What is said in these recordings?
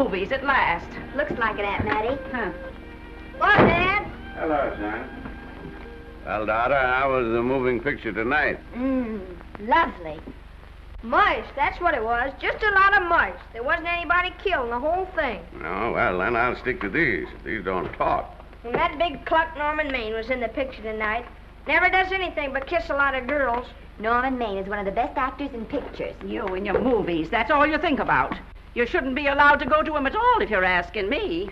movies at last. Looks like it, Aunt Mattie. Huh. What, Dad? Hello, son. Well, daughter, how was the moving picture tonight? Lovely. Mice, that's what it was. Just a lot of mice. There wasn't anybody killed in the whole thing. No, well, then I'll stick to these. These don't talk. And that big cluck Norman Maine was in the picture tonight. Never does anything but kiss a lot of girls. Norman Maine is one of the best actors in pictures. You and your movies, that's all you think about. You shouldn't be allowed to go to him at all if you're asking me.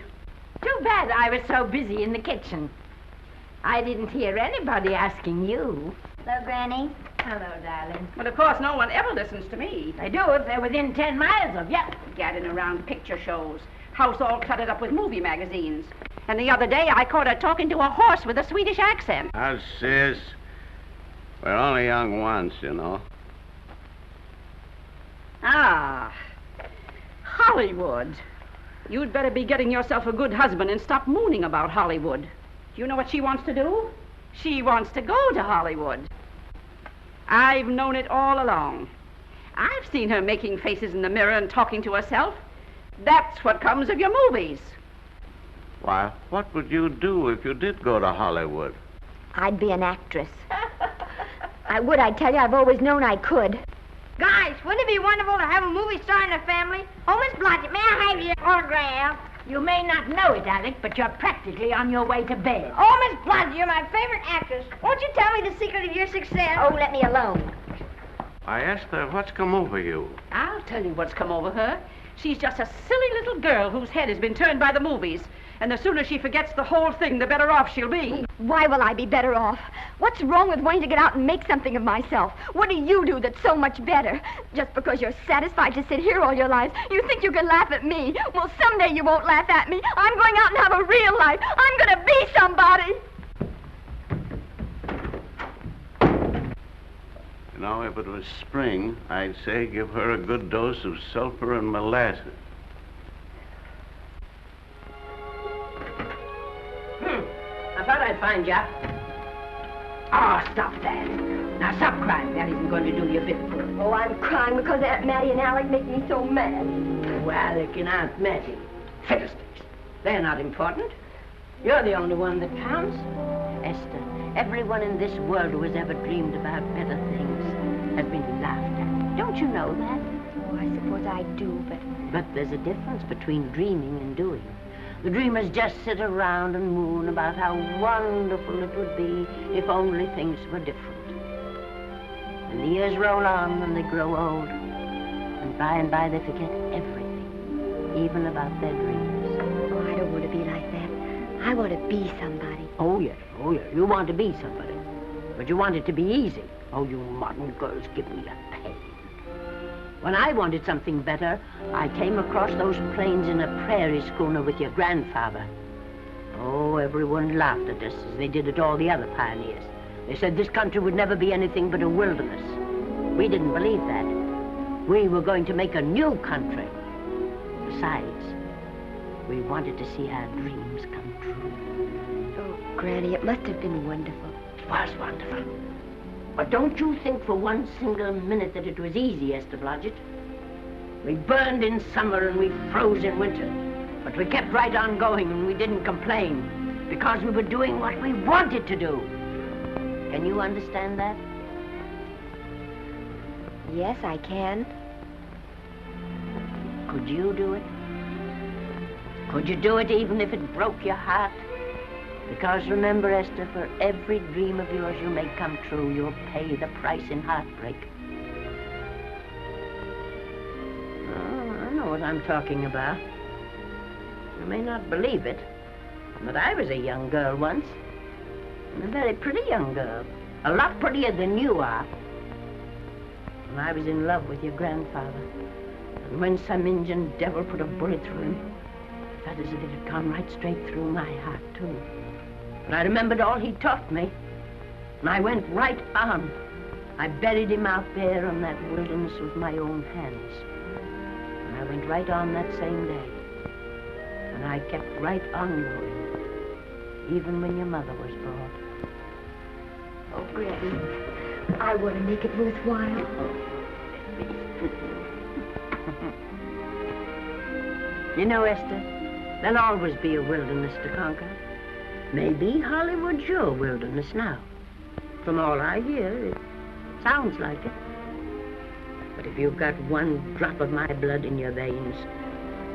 Too bad I was so busy in the kitchen. I didn't hear anybody asking you. Hello, Granny. Hello, darling. But of course, no one ever listens to me. They do if they're within 10 miles of you. Gadding around picture shows. House all cluttered up with movie magazines. And the other day, I caught her talking to a horse with a Swedish accent. Now, sis, we're only young once, you know. Ah, Hollywood. You'd better be getting yourself a good husband and stop mooning about Hollywood. Do you know what she wants to do? She wants to go to Hollywood. I've known it all along. I've seen her making faces in the mirror and talking to herself. That's what comes of your movies. Why, what would you do if you did go to Hollywood? I'd be an actress. I would, I tell you. I've always known I could. Guys, wouldn't it be wonderful to have a movie star in the family? Oh, Miss Blodgett, may I have your autograph? You may not know it, Alec, but you're practically on your way to bed. Oh, Miss Blodgett, you're my favorite actress. Won't you tell me the secret of your success? Oh, let me alone. I asked her, what's come over you? I'll tell you what's come over her. She's just a silly little girl whose head has been turned by the movies. And the sooner she forgets the whole thing, the better off she'll be. Why will I be better off? What's wrong with wanting to get out and make something of myself? What do you do that's so much better? Just because you're satisfied to sit here all your lives, you think you can laugh at me. Well, someday you won't laugh at me. I'm going out and have a real life. I'm going to be somebody. You know, if it was spring, I'd say give her a good dose of sulfur and molasses. I thought I'd find ya. Oh, stop that. Now, stop crying. That isn't going to do you a bit of good. Oh, I'm crying because Aunt Mattie and Alec make me so mad. Oh, Alec and Aunt Mattie. Fiddlesticks. They're not important. You're the only one that counts. Esther, everyone in this world who has ever dreamed about better things has been laughed at. Don't you know that? Oh, I suppose I do, But there's a difference between dreaming and doing. The dreamers just sit around and moon about how wonderful it would be if only things were different. And the years roll on and they grow old. And by they forget everything, even about their dreams. Oh, I don't want to be like that. I want to be somebody. Oh, yes. You want to be somebody. But you want it to be easy. Oh, you modern girls give me a pain. When I wanted something better, I came across those plains in a prairie schooner with your grandfather. Oh, everyone laughed at us as they did at all the other pioneers. They said this country would never be anything but a wilderness. We didn't believe that. We were going to make a new country. Besides, we wanted to see our dreams come true. Oh, Granny, it must have been wonderful. It was wonderful. But don't you think for one single minute that it was easy, Esther Blodgett? We burned in summer and we froze in winter. But we kept right on going and we didn't complain because we were doing what we wanted to do. Can you understand that? Yes, I can. Could you do it? Could you do it even if it broke your heart? Because remember, Esther, for every dream of yours you make come true, you'll pay the price in heartbreak. Oh, I know what I'm talking about. You may not believe it, but I was a young girl once. And a very pretty young girl. A lot prettier than you are. And I was in love with your grandfather. And when some Indian devil put a bullet through him, I felt as if it had gone right straight through my heart, too. And I remembered all he taught me. And I went right on. I buried him out there in that wilderness with my own hands. And I went right on that same day. And I kept right on going, even when your mother was born. Oh, Granny, I want to make it worthwhile. You know, Esther, there'll always be a wilderness to conquer. Maybe Hollywood's your wilderness now. From all I hear, it sounds like it. But if you've got one drop of my blood in your veins,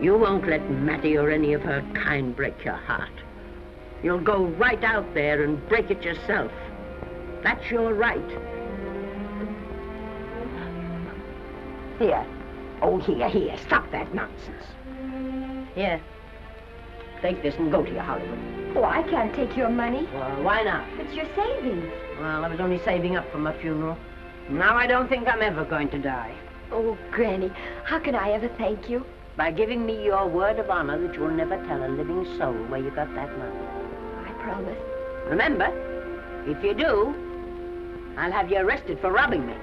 you won't let Mattie or any of her kind break your heart. You'll go right out there and break it yourself. That's your right. Here. Oh, here. Stop that nonsense. Here. Take this and go to your Hollywood. Oh, I can't take your money. Well, why not? It's your savings. Well, I was only saving up for my funeral. Now I don't think I'm ever going to die. Oh, Granny, how can I ever thank you? By giving me your word of honor that you'll never tell a living soul where you got that money. I promise. Remember, if you do, I'll have you arrested for robbing me.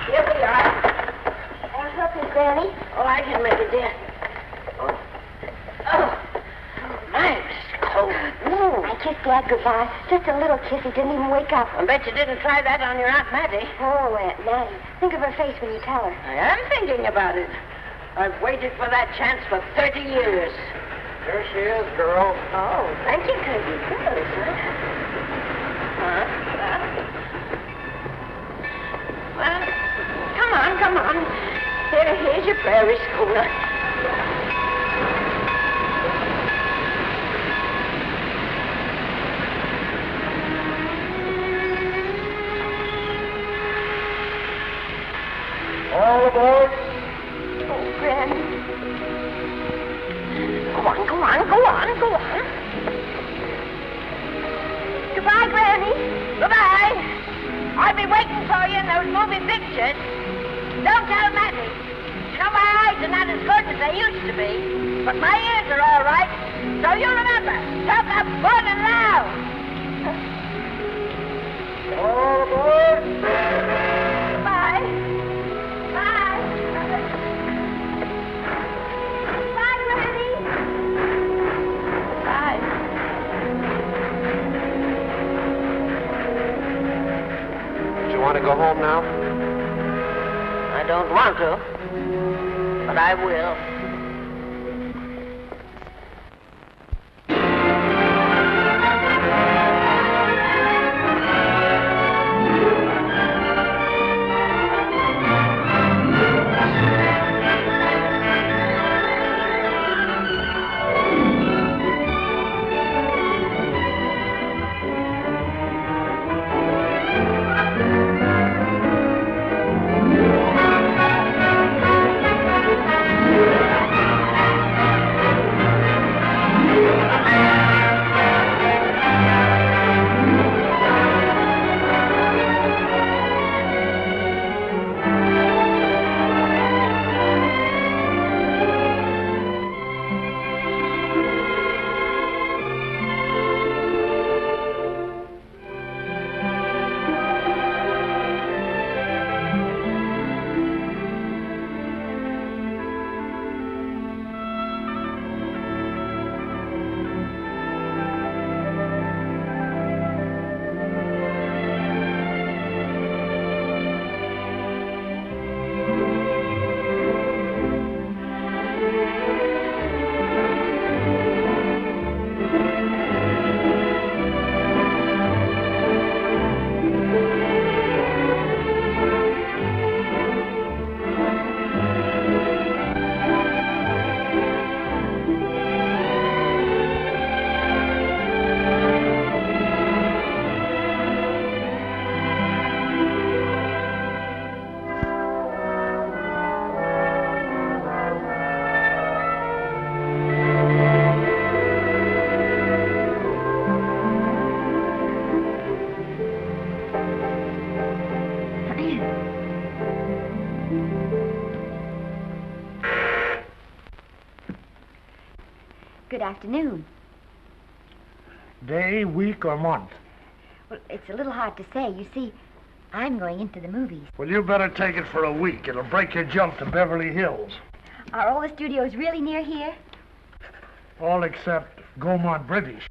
Here we are. I'll help you, Granny. Oh, I can make it, dear. Oh, nice. Cold. I kissed Dad goodbye. Just a little kiss. He didn't even wake up. I bet you didn't try that on your Aunt Mattie. Oh, Aunt Mattie. Think of her face when you tell her. I am thinking about it. I've waited for that chance for 30 years. Here she is, girl. Oh, thank you, Kirby. Good, Well, come on. Here's your prairie schooner. All aboard. Oh, Granny. Go on. Goodbye, Granny. Goodbye. I'll be waiting for you in those movie pictures. Don't tell Mattie. You know, my eyes are not as good as they used to be, but my ears are all right. So you remember, talk up good and loud. All aboard. Bye. Bye. Bye, Granny. Bye. Do you want to go home now? I don't want to, but I will. Good afternoon. Day, week, or month? Well, it's a little hard to say. You see, I'm going into the movies. Well, you better take it for a week. It'll break your jump to Beverly Hills. Are all the studios really near here? All except Gaumont British.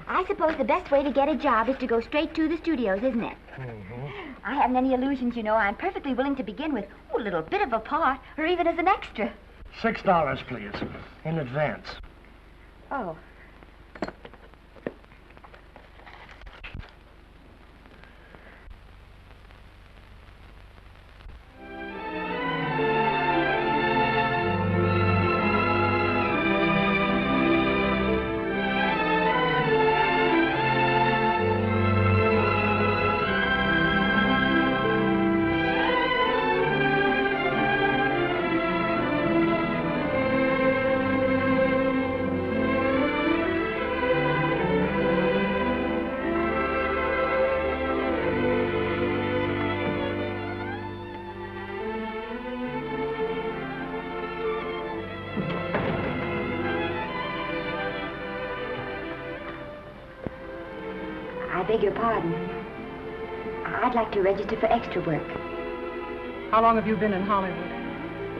I suppose the best way to get a job is to go straight to the studios, isn't it? Mm-hmm. I haven't any illusions, you know. I'm perfectly willing to begin with a little bit of a part, or even as an extra. $6, please, in advance. Oh. I beg your pardon. I'd like to register for extra work. How long have you been in Hollywood?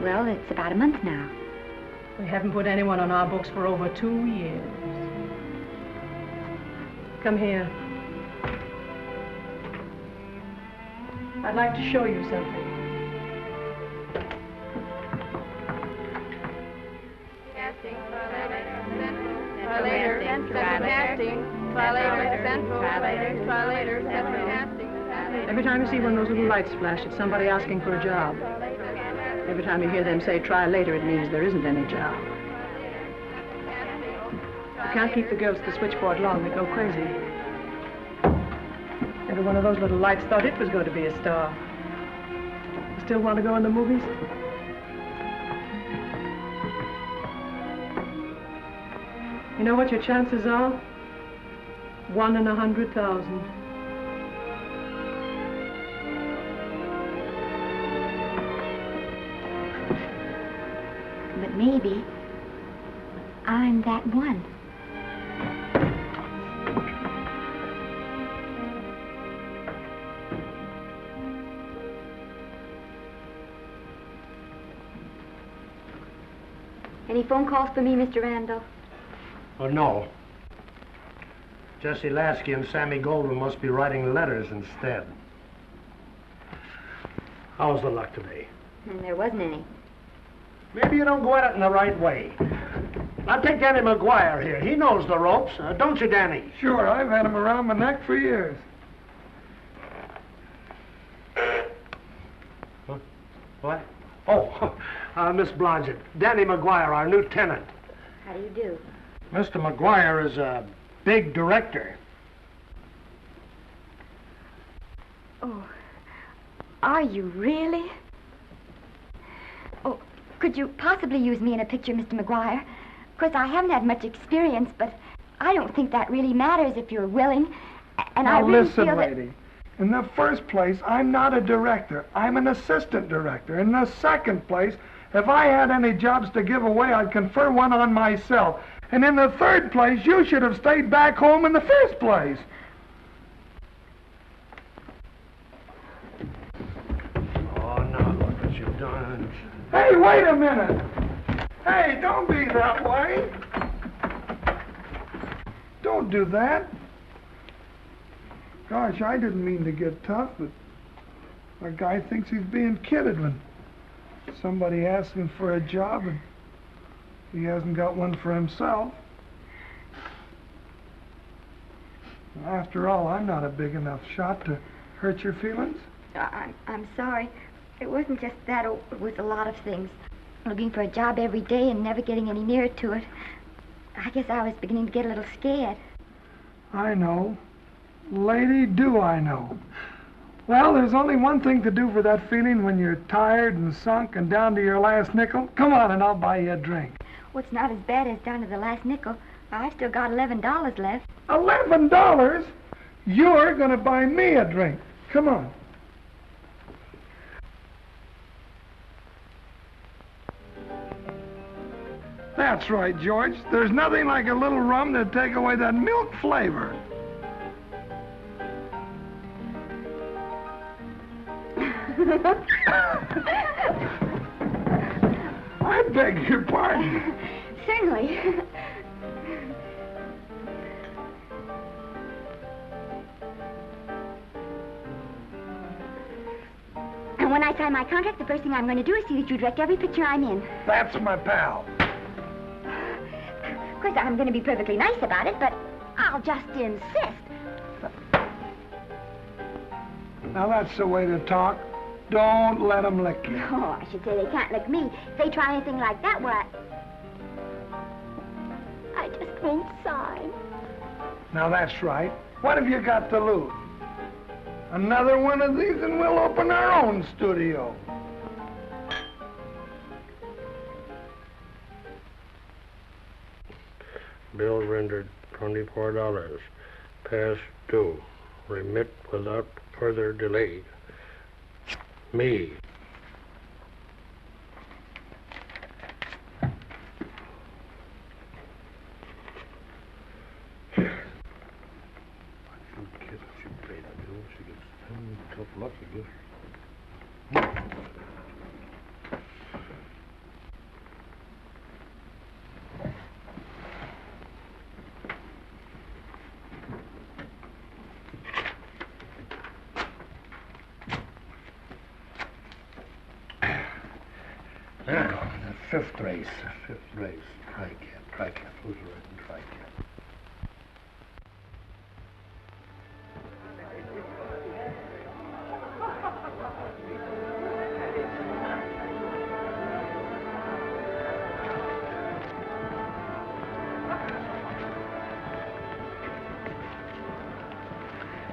Well, it's about a month now. We haven't put anyone on our books for over 2 years. Come here. I'd like to show you something. Casting, try later, casting, try later, central, try later, central, casting. Every time you see one of those little lights flash, it's somebody asking for a job. Every time you hear them say, try later, it means there isn't any job. You can't keep the girls at the switchboard long. They go crazy. Every one of those little lights thought it was going to be a star. You still want to go in the movies? You know what your chances are? 1 in 100,000. But maybe I'm that one. Any phone calls for me, Mr. Randall? Oh, no. Jesse Lasky and Sammy Goldwyn must be writing letters instead. How's the luck today? There wasn't any. Maybe you don't go at it in the right way. Now, take Danny McGuire here. He knows the ropes. Don't you, Danny? Sure, I've had him around my neck for years. Huh? What? Oh, Miss Blodgett. Danny McGuire, our new tenant. How do you do? Mr. McGuire is a big director. Oh, are you really? Oh, could you possibly use me in a picture, Mr. McGuire? Of course, I haven't had much experience, but I don't think that really matters if you're willing. And I Now really listen, feel lady. In the first place, I'm not a director. I'm an assistant director. In the second place, if I had any jobs to give away, I'd confer one on myself. And in the third place, you should have stayed back home in the first place. Oh, now look what you've done. Hey, wait a minute. Hey, don't be that way. Don't do that. Gosh, I didn't mean to get tough, but a guy thinks he's being kidded when somebody asks him for a job and he hasn't got one for himself. After all, I'm not a big enough shot to hurt your feelings. I'm sorry. It wasn't just that. It was a lot of things. Looking for a job every day and never getting any nearer to it. I guess I was beginning to get a little scared. I know. Lady, do I know. Well, there's only one thing to do for that feeling when you're tired and sunk and down to your last nickel. Come on and I'll buy you a drink. Well, it's not as bad as down to the last nickel. I've still got $11 left. $11? You're going to buy me a drink. Come on. That's right, George. There's nothing like a little rum to take away that milk flavor. I beg your pardon. Certainly. And when I sign my contract, the first thing I'm going to do is see that you direct every picture I'm in. That's my pal. Of course, I'm going to be perfectly nice about it, but I'll just insist. Now that's the way to talk. Don't let them lick you. No, I should say they can't lick me. If they try anything like that, well, I just won't sign. Now that's right. What have you got to lose? Another one of these and we'll open our own studio. Bill rendered $24. Past due. Remit without further delay. Me. Fifth race. Tri-cap. Who's riding tri-cap?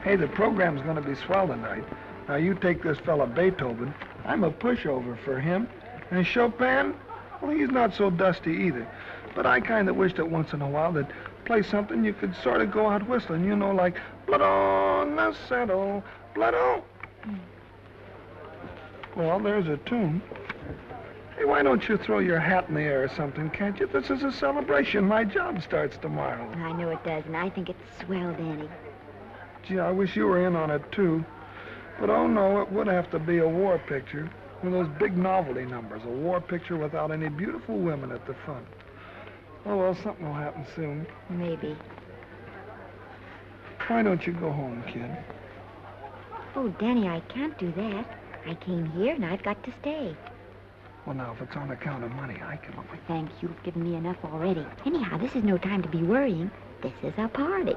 Hey, the program's going to be swell tonight. Now, you take this fella Beethoven. I'm a pushover for him. And Chopin, well, he's not so dusty either. But I kind of wish that once in a while they'd play something you could sort of go out whistling, you know, like Blood on the Saddle, Blood on. Well, there's a tune. Hey, why don't you throw your hat in the air or something, can't you? This is a celebration. My job starts tomorrow. I know it does, and I think it's swell, Danny. Gee, I wish you were in on it, too. But, oh, no, it would have to be a war picture. One of those big novelty numbers, a war picture without any beautiful women at the front. Oh, well, something will happen soon. Maybe. Why don't you go home, kid? Oh, Danny, I can't do that. I came here, and I've got to stay. Well, now, if it's on account of money, I can... Oh, thanks. You've given me enough already. Anyhow, this is no time to be worrying. This is a party.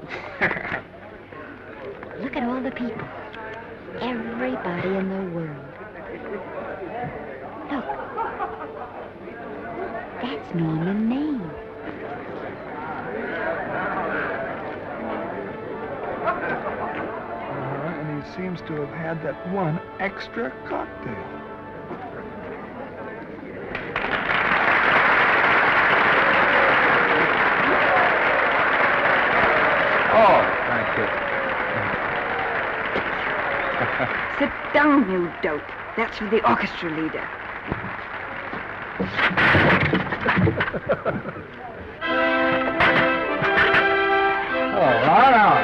Look at all the people. Everybody in the world. Look. That's Norman Maine. And he seems to have had that one extra cocktail. Oh, thank you. Sit down, you dope. That's for the orchestra leader.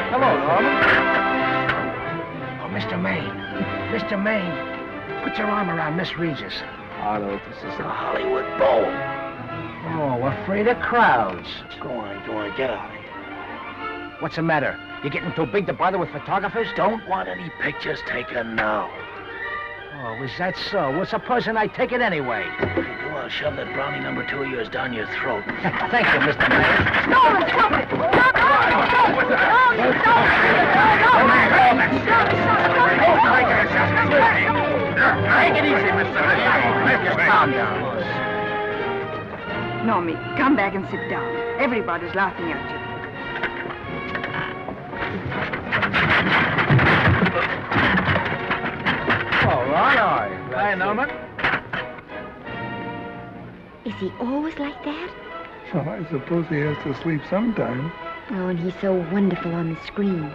Hello, Norman. Oh, Mr. Mr. Maine, put your arm around Miss Regis. Otto, this is a Hollywood bowl. Oh, afraid of crowds. Go on, get out of here. What's the matter? You getting too big to bother with photographers? Don't want any pictures taken now. Oh, is that so? Well, supposing I take it anyway. If you do, I'll shove that brownie number 2 of yours down your throat. Thank you, Mr. Mayor. Stop it! Stop it! Stop it! Take it easy, Mr. Mayor. Calm down. Normie, come back and sit down. Everybody's laughing at you. All right. Hi, Norman. Is he always like that? Well, I suppose he has to sleep sometime. Oh, and he's so wonderful on the screen.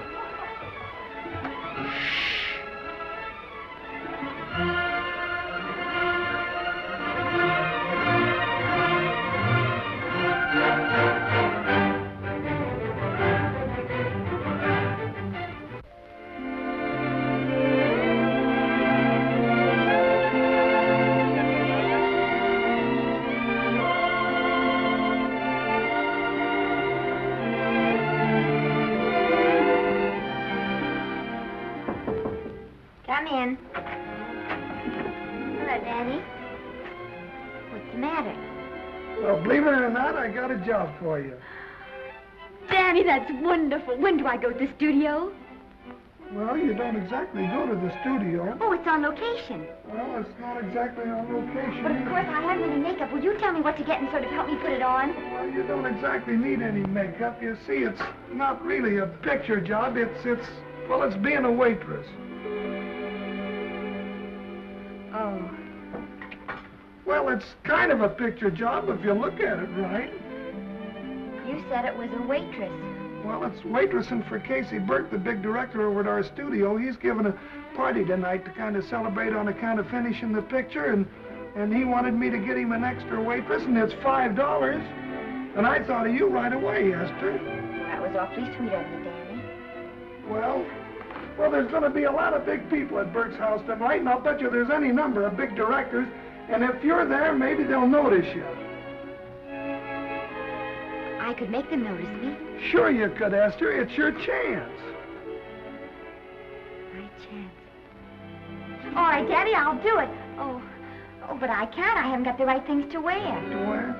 Come in. Danny. What's the matter? Well, believe it or not, I got a job for you. Danny, that's wonderful. When do I go to the studio? Well, you don't exactly go to the studio. Oh, it's on location. Well, it's not exactly on location. But of course, I haven't any makeup. Will you tell me what to get and sort of help me put it on? Well, you don't exactly need any makeup. You see, it's not really a picture job. It's being a waitress. Oh. Well, it's kind of a picture job if you look at it right. You said it was a waitress. Well, it's waitressing for Casey Burke, the big director over at our studio. He's giving a party tonight to kind of celebrate on account of finishing the picture, and he wanted me to get him an extra waitress, and it's $5. And I thought of you right away, Esther. That was awfully sweet of you, Danny. Well, there's going to be a lot of big people at Burke's house tonight, and I'll bet you there's any number of big directors, and if you're there, maybe they'll notice you. I could make them notice me. Sure you could, Esther. It's your chance. My chance. All right, Daddy, I'll do it. Oh, but I can't. I haven't got the right things to wear. To wear?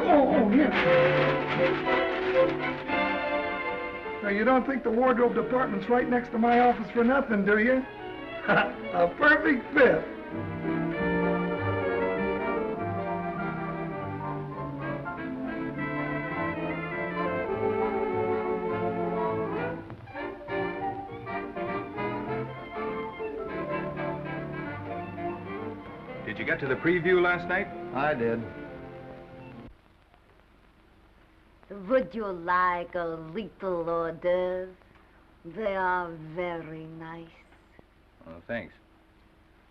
Oh, here. Now, you don't think the wardrobe department's right next to my office for nothing, do you? A perfect fit. Did you get to the preview last night? I did. Would you like a little hors d'oeuvre? They are very nice. Oh, thanks.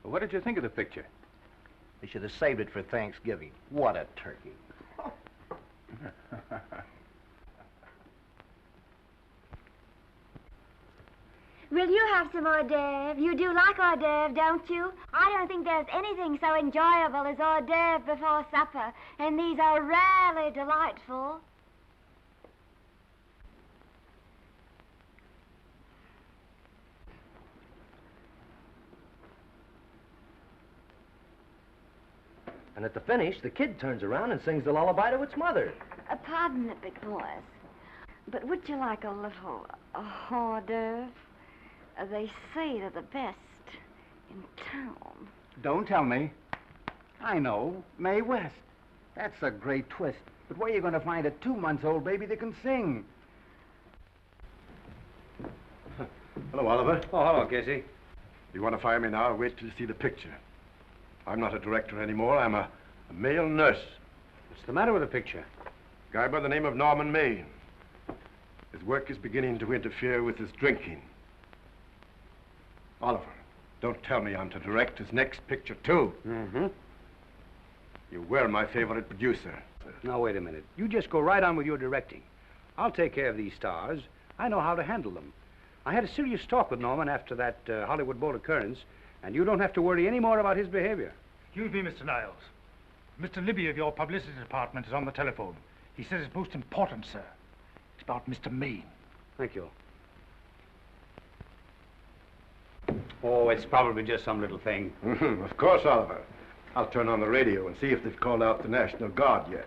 Well, what did you think of the picture? They should have saved it for Thanksgiving. What a turkey. Will you have some hors d'oeuvre? You do like hors d'oeuvre, don't you? I don't think there's anything so enjoyable as hors d'oeuvre before supper, and these are rarely delightful. And at the finish, the kid turns around and sings the lullaby to its mother. Pardon the big boys, but would you like a little hors d'oeuvre? They say they're the best in town. Don't tell me. I know. Mae West. That's a great twist. But where are you going to find a 2-month-old baby that can sing? Hello, Oliver. Oh, hello, Casey. You want to fire me now or wait till you see the picture? I'm not a director anymore. I'm a male nurse. What's the matter with the picture? A guy by the name of Norman Maine. His work is beginning to interfere with his drinking. Oliver, don't tell me I'm to direct his next picture, too. Mm-hmm. You were my favorite producer. Now, wait a minute. You just go right on with your directing. I'll take care of these stars. I know how to handle them. I had a serious talk with Norman after that Hollywood boat occurrence, and you don't have to worry any more about his behavior. Excuse me, Mr. Niles. Mr. Libby of your publicity department is on the telephone. He says it's most important, sir. It's about Mr. Maine. Thank you. Oh, it's probably just some little thing. Of course, Oliver. I'll turn on the radio and see if they've called out the National Guard yet.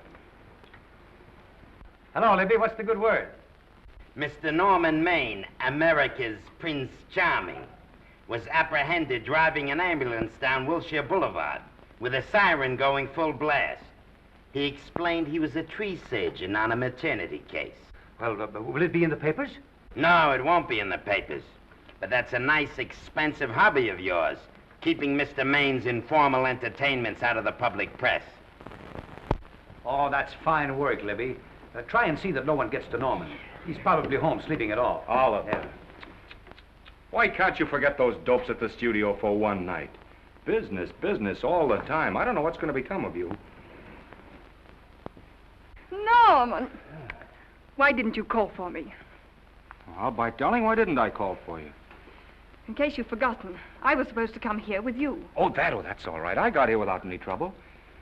Hello, Libby. What's the good word? Mr. Norman Maine, America's Prince Charming, was apprehended driving an ambulance down Wilshire Boulevard with a siren going full blast. He explained he was a tree surgeon on a maternity case. Well, will it be in the papers? No, it won't be in the papers. But that's a nice, expensive hobby of yours, keeping Mr. Maine's informal entertainments out of the public press. Oh, that's fine work, Libby. Try and see that no one gets to Norman. He's probably home sleeping it off. Oliver. Yeah. Why can't you forget those dopes at the studio for one night? Business, business all the time. I don't know what's going to become of you. Norman! Why didn't you call for me? I'll bite, darling. Why didn't I call for you? In case you've forgotten, I was supposed to come here with you. Oh, that's all right. I got here without any trouble.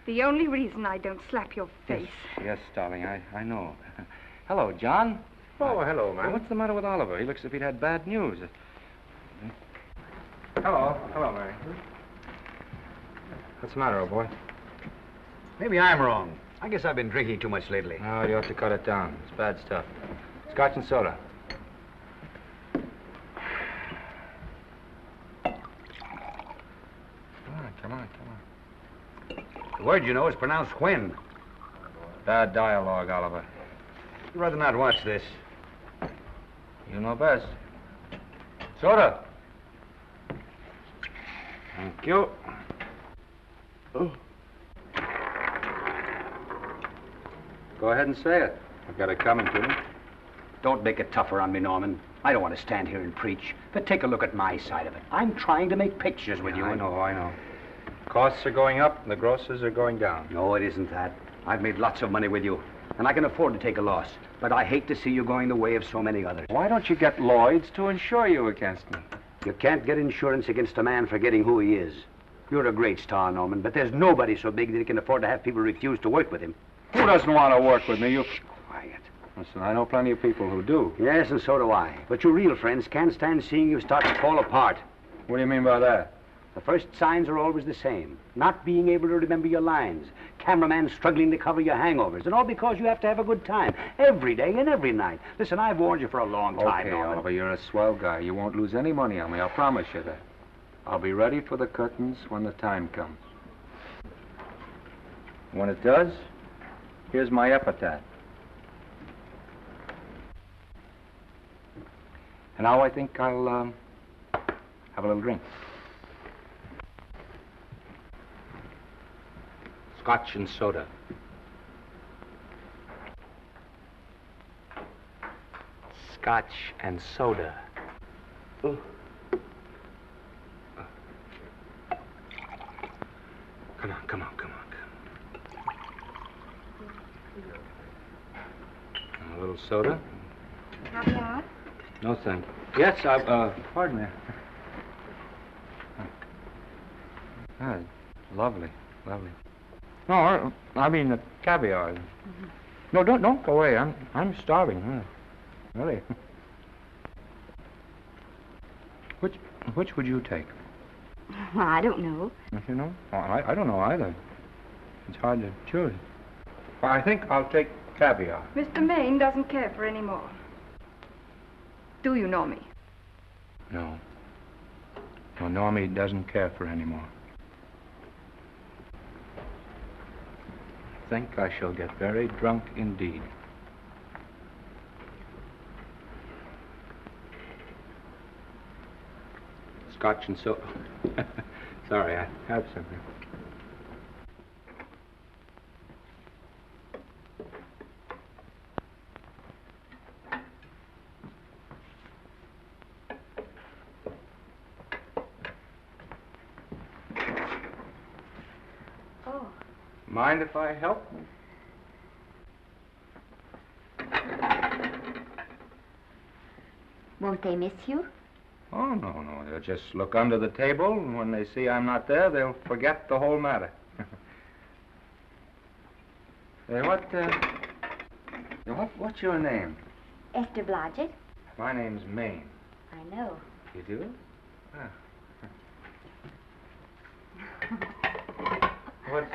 The only reason I don't slap your face. Yes, darling, I know. Hello, John. Oh, hello, man. What's the matter with Oliver? He looks as if he'd had bad news. Hello, Mary. What's the matter, old boy? Maybe I'm wrong. I guess I've been drinking too much lately. Oh, you ought to cut it down. It's bad stuff. Scotch and soda. Come on. The word, you know, is pronounced when. Bad dialogue, Oliver. I'd rather not watch this. You know best. Soda. Thank you. Oh. Go ahead and say it. I've got it coming to me. Don't make it tougher on me, Norman. I don't want to stand here and preach, but take a look at my side of it. I'm trying to make pictures with you. I know. Costs are going up and the grosses are going down. No, it isn't that. I've made lots of money with you, and I can afford to take a loss. But I hate to see you going the way of so many others. Why don't you get Lloyd's to insure you against me? You can't get insurance against a man forgetting who he is. You're a great star, Norman, but there's nobody so big that he can afford to have people refuse to work with him. Who doesn't want to work with me? You... Quiet. Listen, I know plenty of people who do. Yes, and so do I. But your real friends can't stand seeing you start to fall apart. What do you mean by that? The first signs are always the same. Not being able to remember your lines. Cameraman struggling to cover your hangovers. And all because you have to have a good time. Every day and every night. Listen, I've warned you for a long time, Okay, Norman. Oliver, you're a swell guy. You won't lose any money on me. I'll promise you that. I'll be ready for the curtains when the time comes. When it does, here's my epitaph. And now I think I'll have a little drink. Scotch and soda. Scotch and soda. Oh. Come on. A little soda? Caviar? No, thank you. Yes, pardon me. Ah, lovely. No, I mean the caviar. Mm-hmm. No, don't go away. I'm starving. Really. Which would you take? Well, I don't know. Don't you know? Oh, I don't know either. It's hard to choose. Well, I think I'll take caviar. Mr. Maine doesn't care for any more. Do you know me? No. No, Normie doesn't care for any more. I think I shall get very drunk indeed. Scotch and soda. Sorry, I have something. Oh. Mind if I help? Won't they miss you? Oh, no. They'll just look under the table, and when they see I'm not there, they'll forget the whole matter. Hey, what's your name? Esther Blodgett. My name's Maine. I know. You do?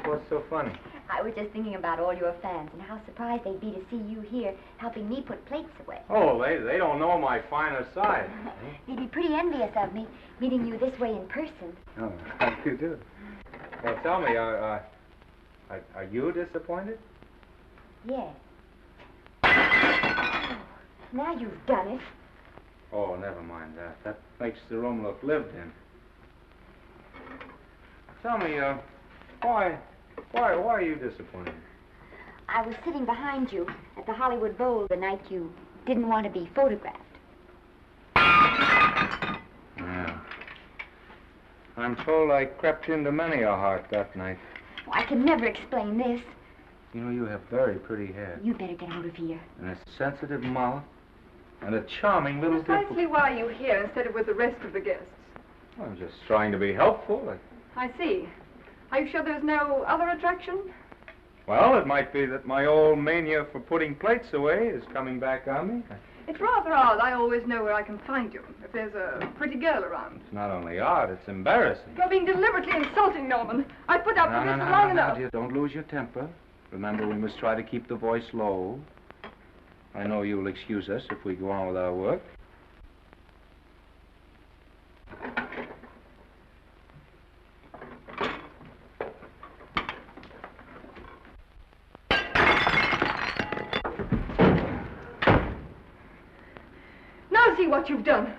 What's so funny? I was just thinking about all your fans and how surprised they'd be to see you here helping me put plates away. Oh, they don't know my finer side. They'd be pretty envious of me, meeting you this way in person. Oh, how do you do? Well, tell me, are you disappointed? Yes. Oh, now you've done it. Oh, never mind that. That makes the room look lived in. Tell me, why are you disappointed? I was sitting behind you at the Hollywood Bowl the night you didn't want to be photographed. Yeah. I'm told I crept into many a heart that night. Oh, I can never explain this. You know, you have very pretty hair. You better get out of here. And a sensitive mouth. And a charming little dimple. Precisely why are you here instead of with the rest of the guests? I'm just trying to be helpful. I see. Are you sure there's no other attraction? Well, it might be that my old mania for putting plates away is coming back on me. It's rather odd. I always know where I can find you if there's a pretty girl around. It's not only odd, it's embarrassing. You're being deliberately insulting, Norman. I put up with this for long enough. Dear, don't lose your temper. Remember, we must try to keep the voice low. I know you'll excuse us if we go on with our work. Now see what you've done.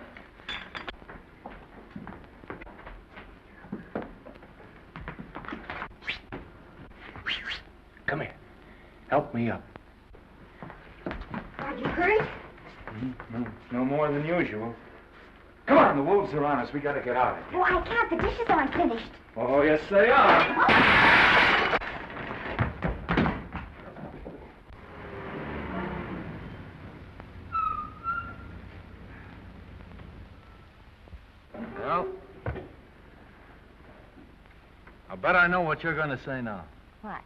Come here. Help me up. Are you hurt? No more than usual. Come on, the wolves are on us. We gotta get out of here. Oh, I can't. The dishes aren't finished. Oh, yes, they are. Well, I bet I know what you're going to say now. What?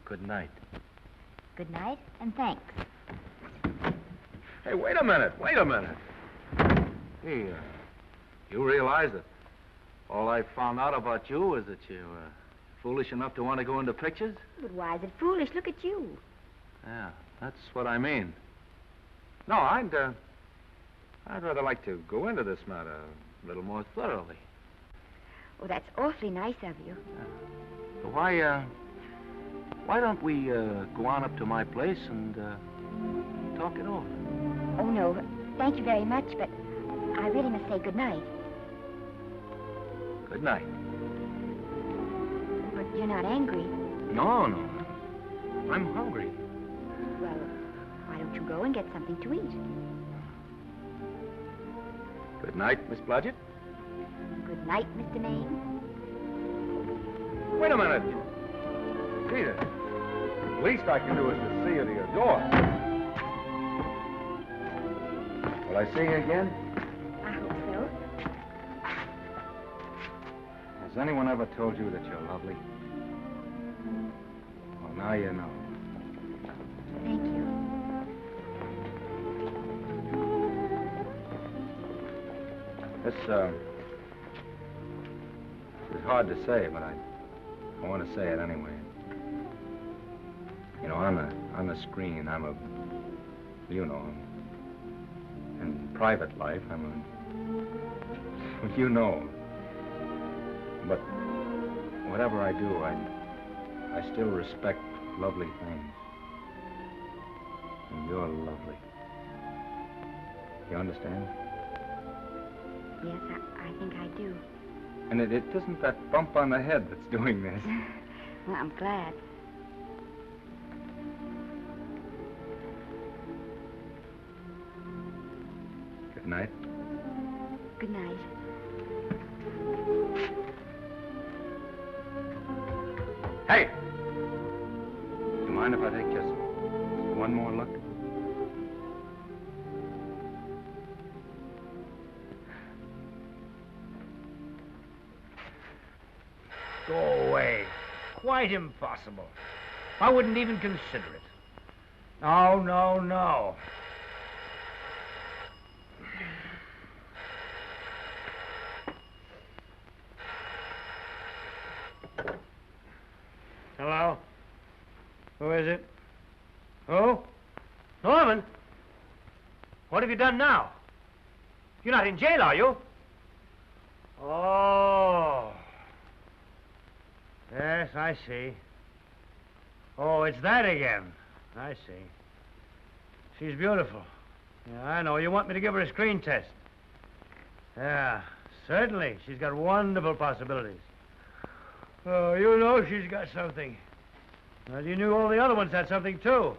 Good night. Good night, and thanks. Hey, wait a minute. Hey, you realize that all I found out about you is that you're foolish enough to want to go into pictures? But why is it foolish? Look at you. Yeah, that's what I mean. No, I'd rather like to go into this matter a little more thoroughly. Oh, that's awfully nice of you. So why don't we go on up to my place and talk it over? Oh, no. Thank you very much, but I really must say good night. Good night. But you're not angry. No. I'm hungry. Well, why don't you go and get something to eat? Good night, Miss Blodgett. Good night, Mr. Maine. Wait a minute. Peter, the least I can do is to see you to your door. Will I see you again? I hope so. Has anyone ever told you that you're lovely? Well, now you know. Thank you. This is hard to say, but I want to say it anyway. You know, on the screen, in private life, you know. But whatever I do, I still respect lovely things. And you're lovely. You understand? Yes, I think I do. And it isn't that bump on the head that's doing this. Well, I'm glad. Good night. Good night. Hey! Do you mind if I take just one more look? Go away. Quite impossible. I wouldn't even consider it. No. Hello? Who is it? Who? Norman? What have you done now? You're not in jail, are you? Oh. Yes, I see. Oh, it's that again. I see. She's beautiful. Yeah, I know. You want me to give her a screen test? Yeah, certainly. She's got wonderful possibilities. Oh, you know she's got something. Well, you knew all the other ones had something, too.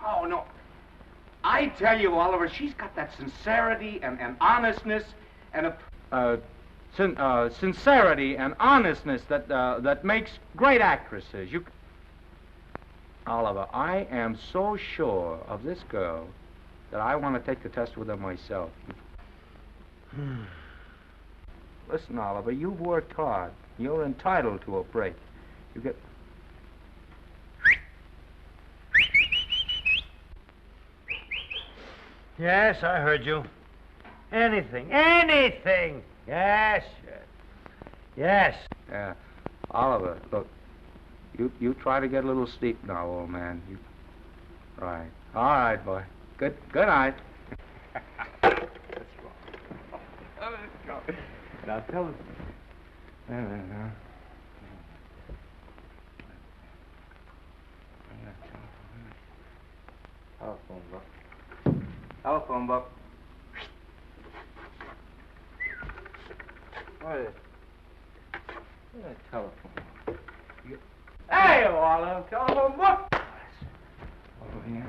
Oh, no. I tell you, Oliver, she's got that sincerity and honestness and a... sincerity and honestness that makes great actresses. Oliver, I am so sure of this girl that I want to take the test with her myself. Listen, Oliver, you've worked hard. You're entitled to a break. You get... Yes, I heard you. Anything. Yes, yes. Yes. Oliver, look, you try to get a little sleep now, old man. Right. All right, boy. Good night. Let's go. Now tell us. Telephone book. What is it? Telephone book. Hey, Oliver, telephone book. Over here.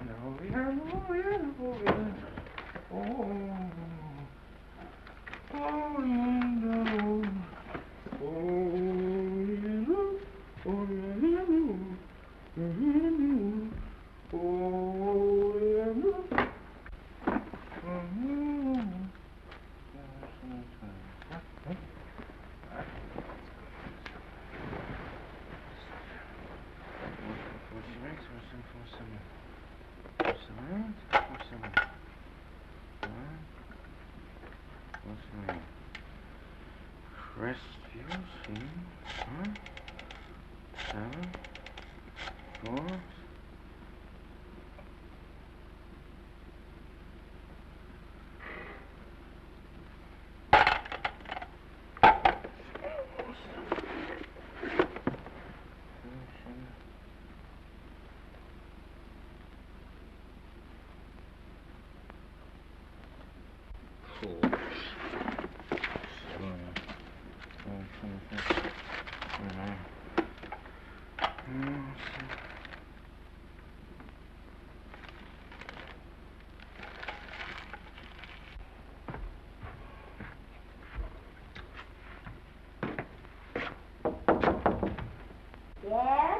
Yes?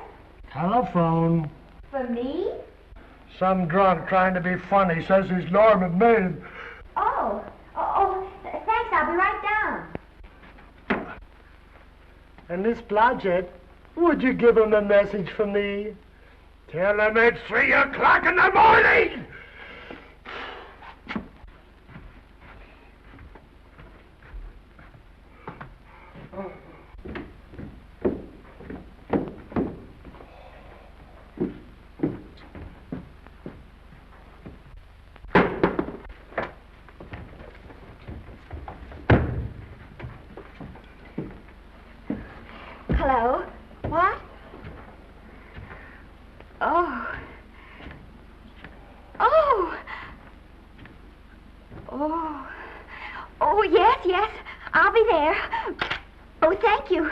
Telephone. For me? Some drunk trying to be funny says he's Norman Maine. Oh, thanks. I'll be right down. And Miss Blodgett, would you give him a message for me? Tell him it's 3 o'clock in the morning! Hello? What? Oh, yes. I'll be there. Oh, thank you.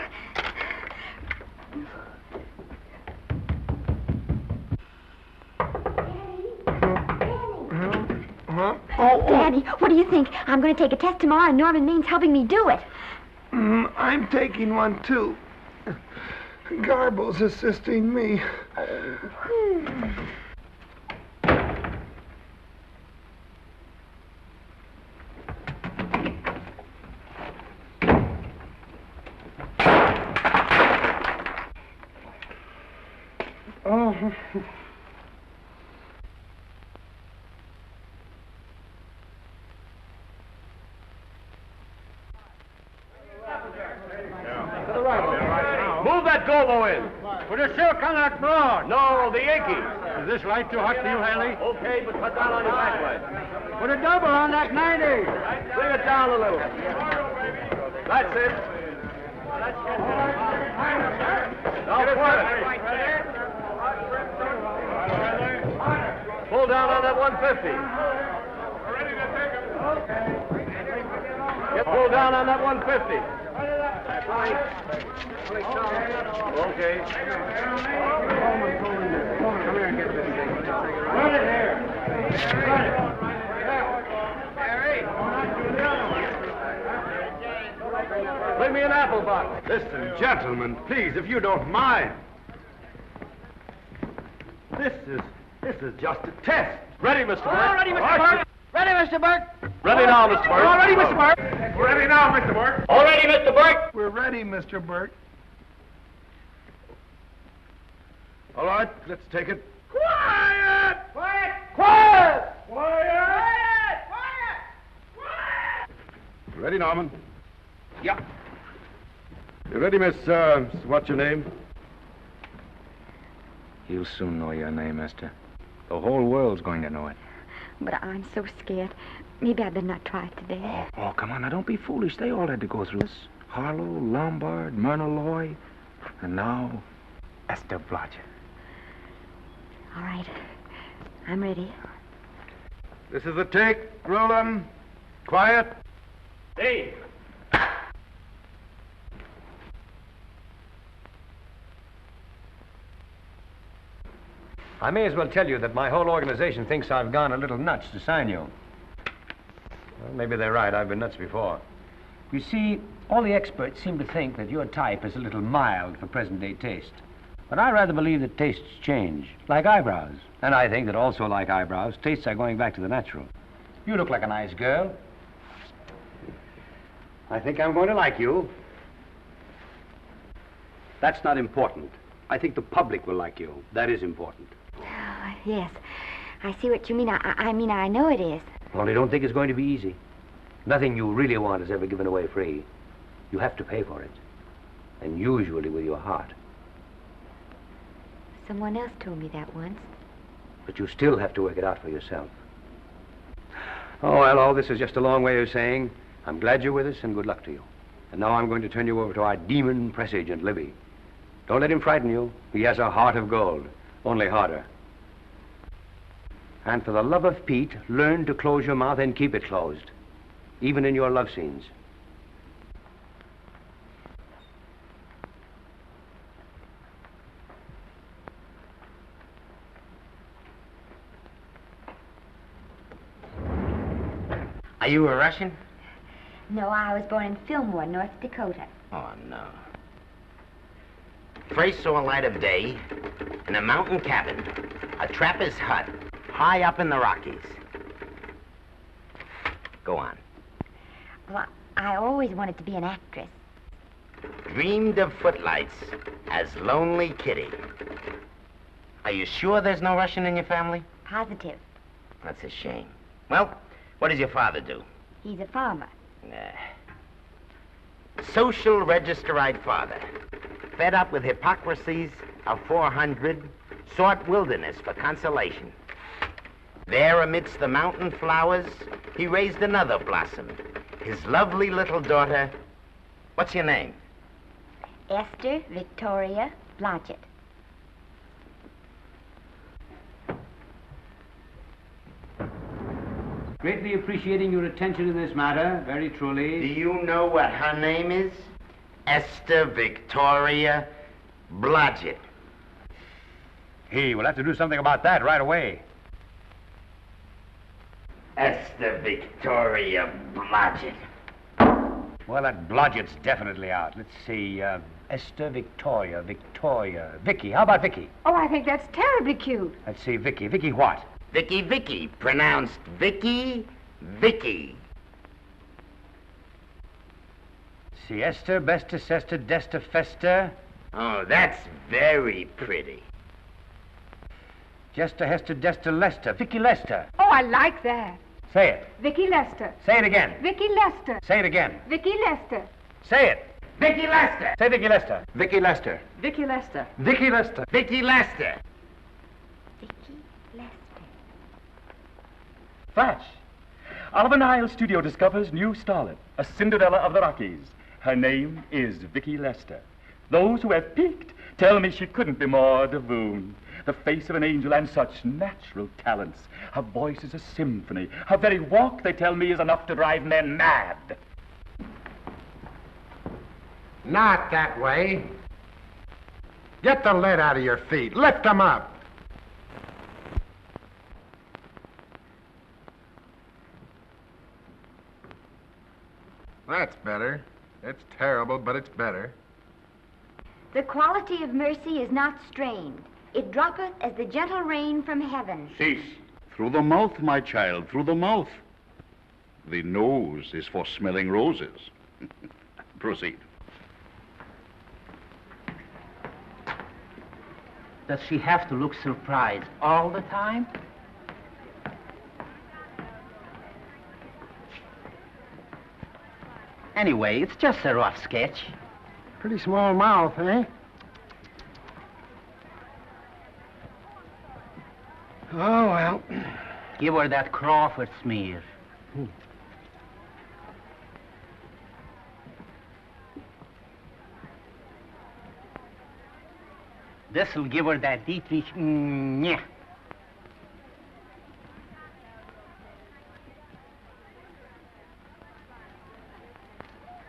Daddy, what do you think? I'm going to take a test tomorrow, and Norman Main's helping me do it. I'm taking one, too. Garble's assisting me. Move that Gobo in. Put a silk on that broad. No, the Yankee. Is this light too hot for you, Haley? Okay, but cut down on your backlight. Put a double on that 90. Bring it down a little. That's it. Now put it. Pull down on that 150. Get pulled down on that 150. Okay. Come here and get this thing. Run it here. Run it. Bring me an apple box. Listen, gentlemen, please, if you don't mind. This is just a test. Ready, Mr. Burke? All ready, Mr. Burke. Ready, Mr. Burke? Ready now, Mr. Burke. All ready, Mr. Burke? Ready now, Mr. Burke. All ready, Mr. Burke? We're ready, Mr. Burke. All right, let's take it. Quiet! Quiet! Quiet! Quiet! You ready, Norman? Yep. You ready, Miss, what's your name? You'll soon know your name, Esther. The whole world's going to know it. But I'm so scared. Maybe I better not try it today. Oh, come on, now don't be foolish. They all had to go through this. Harlow, Lombard, Myrna Loy, and now Esther Blodgett. All right. I'm ready. This is the take. Roll 'em. Quiet. Hey! I may as well tell you that my whole organization thinks I've gone a little nuts to sign you. Well, maybe they're right. I've been nuts before. You see, all the experts seem to think that your type is a little mild for present-day taste. But I rather believe that tastes change, like eyebrows. And I think that also, like eyebrows, tastes are going back to the natural. You look like a nice girl. I think I'm going to like you. That's not important. I think the public will like you. That is important. Oh, yes. I see what you mean. I mean, I know it is. Only don't think it's going to be easy. Nothing you really want is ever given away free. You have to pay for it. And usually with your heart. Someone else told me that once. But you still have to work it out for yourself. Oh, well, all this is just a long way of saying, I'm glad you're with us and good luck to you. And now I'm going to turn you over to our demon press agent, Libby. Don't let him frighten you. He has a heart of gold, only harder. And for the love of Pete, learn to close your mouth and keep it closed, even in your love scenes. Are you a Russian? No, I was born in Fillmore, North Dakota. Oh, no. First saw light of day in a mountain cabin, a trapper's hut, high up in the Rockies. Go on. Well, I always wanted to be an actress. Dreamed of footlights as Lonely Kitty. Are you sure there's no Russian in your family? Positive. That's a shame. Well, what does your father do? He's a farmer. Social registerite father. Fed up with hypocrisies of 400, sought wilderness for consolation. There amidst the mountain flowers, he raised another blossom. His lovely little daughter. What's your name? Esther Victoria Blodgett. Greatly appreciating your attention in this matter, very truly. Do you know what her name is? Esther Victoria Blodgett. Hey, we'll have to do something about that right away. Esther Victoria Blodgett. Well, that Blodgett's definitely out. Let's see, Esther Victoria, Vicky. How about Vicky? Oh, I think that's terribly cute. Let's see, Vicky. Vicky what? Vicky, pronounced Vicky. See, Esther, Besta, Sesta, Desta, Festa. Oh, that's very pretty. Jester, Hester, Desta, Lester. Vicky Lester. Oh, I like that. Say it. Vicky Lester. Say it again. Vicky Lester. Say it again. Vicky Lester. Say it. Vicky Lester. Say Vicky Lester. Vicky Lester. Vicky Lester. Vicky Lester. Vicky Lester. Flash. Oliver Niles Studio discovers new starlet, a Cinderella of the Rockies. Her name is Vicky Lester. Those who have peeked tell me she couldn't be more divoon. The face of an angel and such natural talents. Her voice is a symphony. Her very walk, they tell me, is enough to drive men mad. Not that way. Get the lead out of your feet. Lift them up. That's better. It's terrible, but it's better. The quality of mercy is not strained. It droppeth as the gentle rain from heaven. Cease. Through the mouth, my child, through the mouth. The nose is for smelling roses. Proceed. Does she have to look surprised all the time? Anyway, it's just a rough sketch. Pretty small mouth, eh? Oh, well. Give her that Crawford smear. This'll give her that Dietrich. Yeah.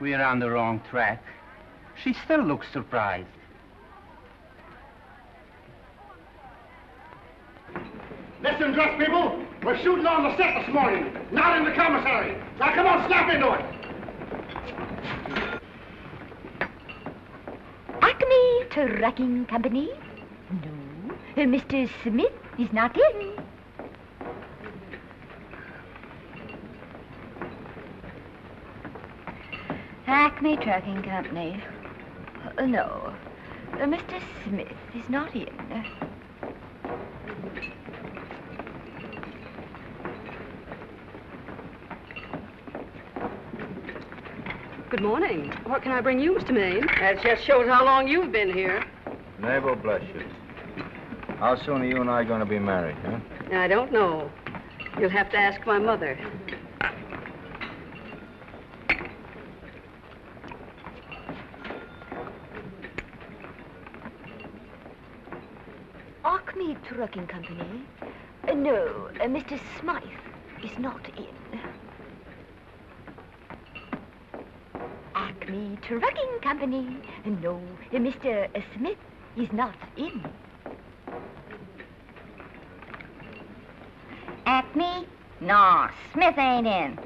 We're on the wrong track. She still looks surprised. Listen, dress people. We're shooting on the set this morning, not in the commissary. Now, come on, snap into it. Acme Trucking Company? No. Mr. Smith is not in. Acme Trucking Company. No. Mr. Smith is not in. Good morning. What can I bring you, Mr. Maine? That just shows how long you've been here. Neighbor, bless you. How soon are you and I going to be married, huh? I don't know. You'll have to ask my mother. Acme Trucking Company? No, Mr. Smythe is not in. Acme Trucking Company? No, Mr. Smith is not in. Acme? No, Smith ain't in.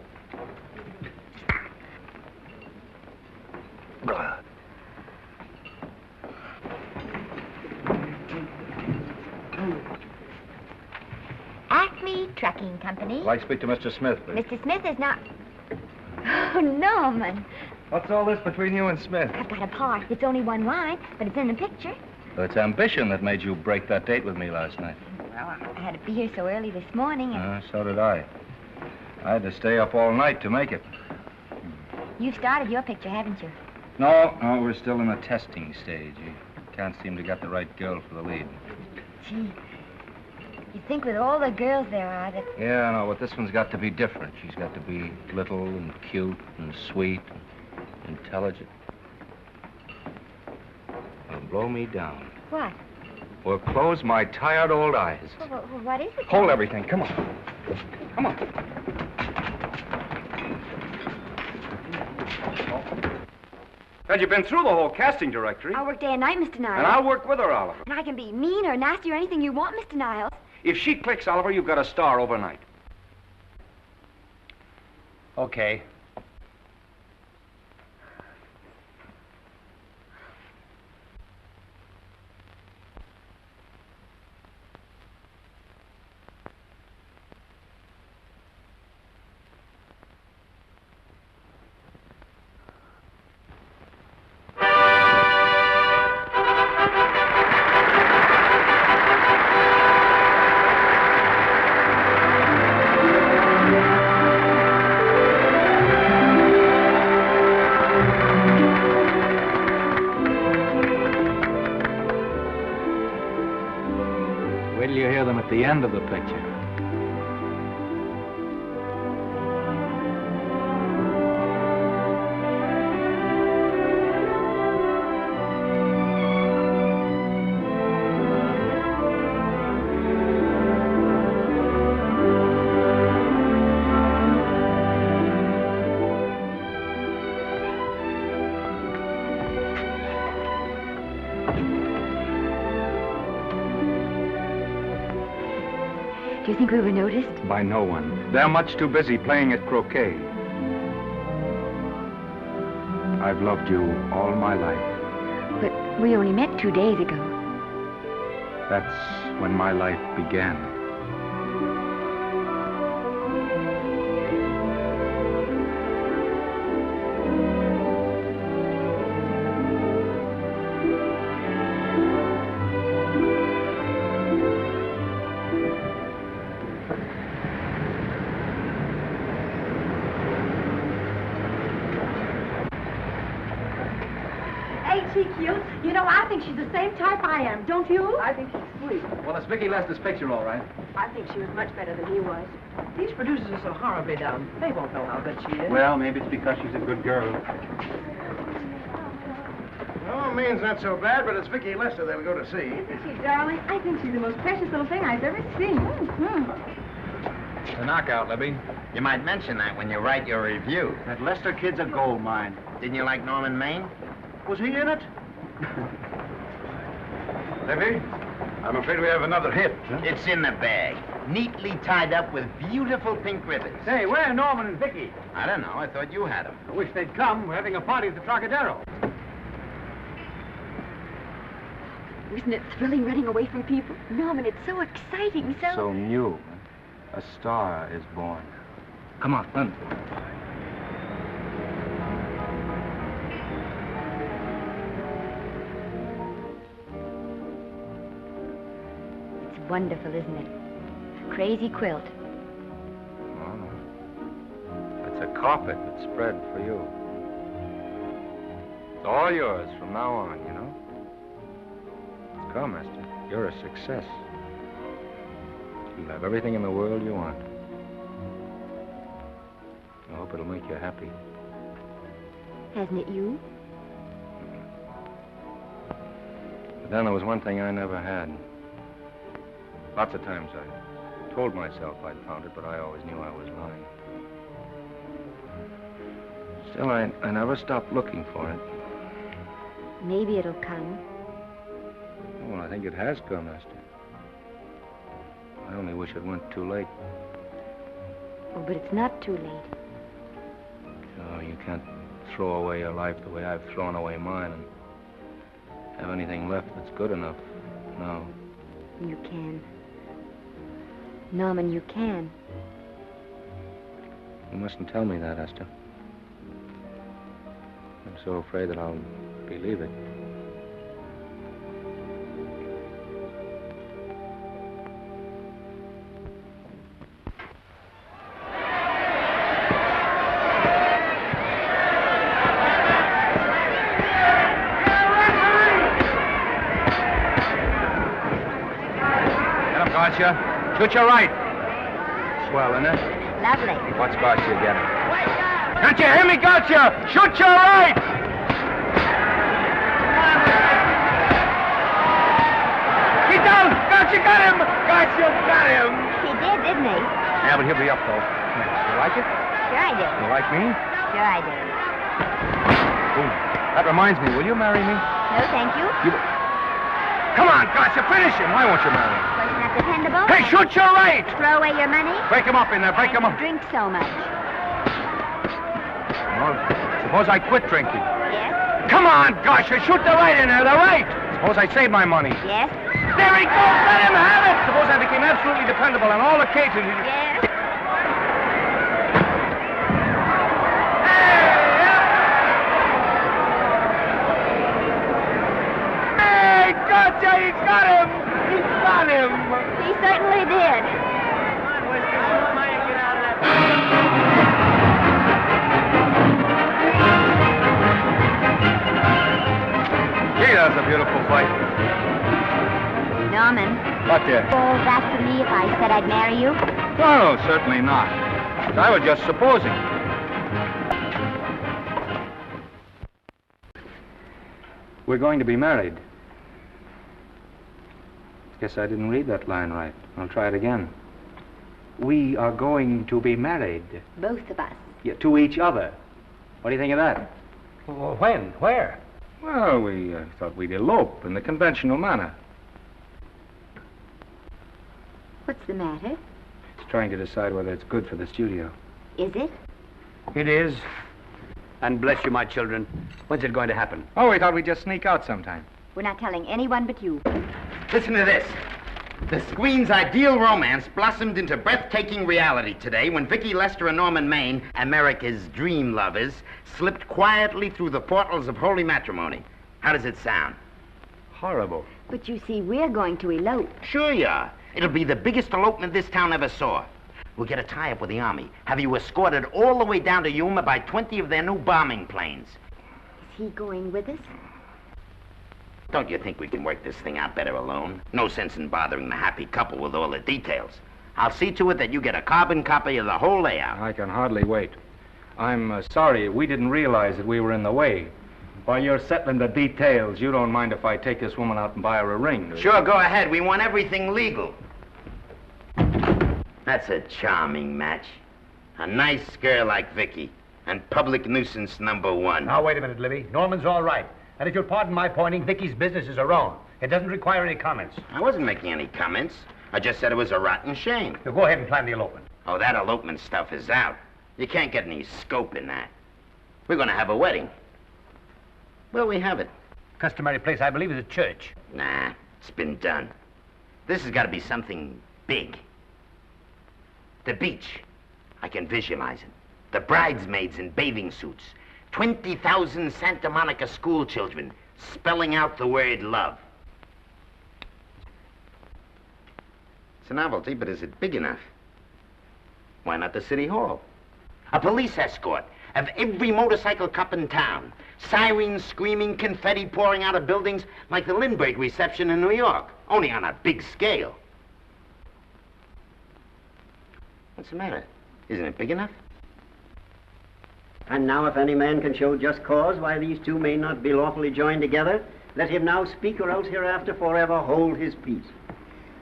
Acme Trucking Company? I'd like to speak to Mr. Smith, please. Mr. Smith is not... Oh, Norman. What's all this between you and Smith? I've got a part. It's only one line, but it's in the picture. So it's ambition that made you break that date with me last night. Well, I had to be here so early this morning, and So did I. I had to stay up all night to make it. you've started your picture, haven't you? No, we're still in the testing stage. You can't seem to get the right girl for the lead. Gee, you'd think with all the girls there are that... Yeah, I know, but this one's got to be different. She's got to be little and cute and sweet and intelligent. Well, blow me down. What? Well, close my tired old eyes. What is it? Hold everything. Come on. Come on. And you've been through the whole casting directory. I'll work day and night, Mr. Niles. And I'll work with her, Oliver. And I can be mean or nasty or anything you want, Mr. Niles. If she clicks, Oliver, you've got a star overnight. Okay. At the end of the picture. Do you think we were noticed? By no one. They're much too busy playing at croquet. I've loved you all my life. But we only met 2 days ago. That's when my life began. she cute? You know, I think she's the same type I am, don't you? I think she's sweet. Well, it's Vicki Lester's picture, all right. I think she was much better than he was. These producers are so horribly dumb. They won't know how good she is. Well, maybe it's because she's a good girl. Oh, Maine's not so bad, but it's Vicki Lester they'll go to see. Isn't she, darling? I think she's the most precious little thing I've ever seen. The knockout, Libby. You might mention that when you write your review. That Lester kid's a gold mine. Didn't you like Norman Maine? Was he in it? Libby, I'm afraid we have another hit. Huh? It's in the bag, neatly tied up with beautiful pink ribbons. Say, where are Norman and Vicki? I don't know. I thought you had them. I wish they'd come. We're having a party at the Trocadero. Isn't it thrilling running away from people? Norman, it's so exciting, So new. A star is born. Come on, run. It's wonderful, isn't it? A crazy quilt. Oh. It's a carpet that's spread for you. It's all yours from now on, you know? Come, Esther. You're a success. You'll have everything in the world you want. I hope it'll make you happy. Hasn't it you? But then there was one thing I never had. Lots of times I told myself I'd found it, but I always knew I was lying. Still, I never stopped looking for it. Maybe it'll come. Well, I think it has come, Esther. I only wish it went too late. Oh, but it's not too late. No, you can't throw away your life the way I've thrown away mine and have anything left that's good enough. No. You can. Norman, you can. You mustn't tell me that, Esther. I'm so afraid that I'll believe it. Gotcha. Shoot your right. Swell, isn't it? Lovely. What's Gotcha getting? Can't you hear me, Gotcha? Shoot your right! He's down! Gotcha got him! Gotcha got him! He did, didn't he? Yeah, but he'll be up, though. You like it? Sure I do. You like me? Sure I do. Ooh, that reminds me. Will you marry me? No, thank you. Come on, Gotcha, finish him. Why won't you marry him? Well, you're not dependable. Hey, shoot your right! Throw away your money. Break him up in there. Break him up. Drink so much. Well, suppose I quit drinking. Yes? Come on, Gotcha, shoot the right in there. The right. Suppose I save my money. Yes? There he goes. Let him have it. Suppose I became absolutely dependable on all occasions. Yes? Gotcha! He's got him! He's got him! He certainly did. Gee, that's a beautiful fight. Norman. What, dear? Falls after me if I said I'd marry you? No, certainly not. I was just supposing. We're going to be married. Guess I didn't read that line right. I'll try it again. We are going to be married. Both of us. Yeah, to each other. What do you think of that? Well, when? Where? Well, we thought we'd elope in the conventional manner. What's the matter? It's trying to decide whether it's good for the studio. Is it? It is. And bless you, my children. When's it going to happen? Oh, we thought we'd just sneak out sometime. We're not telling anyone but you. Listen to this. The screen's ideal romance blossomed into breathtaking reality today when Vicki Lester and Norman Maine, America's dream lovers, slipped quietly through the portals of holy matrimony. How does it sound? Horrible. But you see, we're going to elope. Sure you are. It'll be the biggest elopement this town ever saw. We'll get a tie-up with the Army, have you escorted all the way down to Yuma by 20 of their new bombing planes. Is he going with us? Don't you think we can work this thing out better alone? No sense in bothering the happy couple with all the details. I'll see to it that you get a carbon copy of the whole layout. I can hardly wait. I'm sorry we didn't realize that we were in the way. While you're settling the details, you don't mind if I take this woman out and buy her a ring, do you? Sure, go ahead. We want everything legal. That's a charming match. A nice girl like Vicky. And public nuisance #1. Now, wait a minute, Libby. Norman's all right. And if you'll pardon my pointing, Vicky's business is her own. It doesn't require any comments. I wasn't making any comments. I just said it was a rotten shame. So go ahead and plan the elopement. Oh, that elopement stuff is out. You can't get any scope in that. We're going to have a wedding. Where'll we have it? Customary place, I believe, is a church. Nah, it's been done. This has got to be something big. The beach. I can visualize it. The bridesmaids in bathing suits. 20,000 Santa Monica school children spelling out the word love. It's a novelty, but is it big enough? Why not the city hall? A police escort of every motorcycle cop in town. Sirens screaming, confetti pouring out of buildings like the Lindbergh reception in New York, only on a big scale. What's the matter? Isn't it big enough? And now if any man can show just cause why these two may not be lawfully joined together, let him now speak or else hereafter forever hold his peace.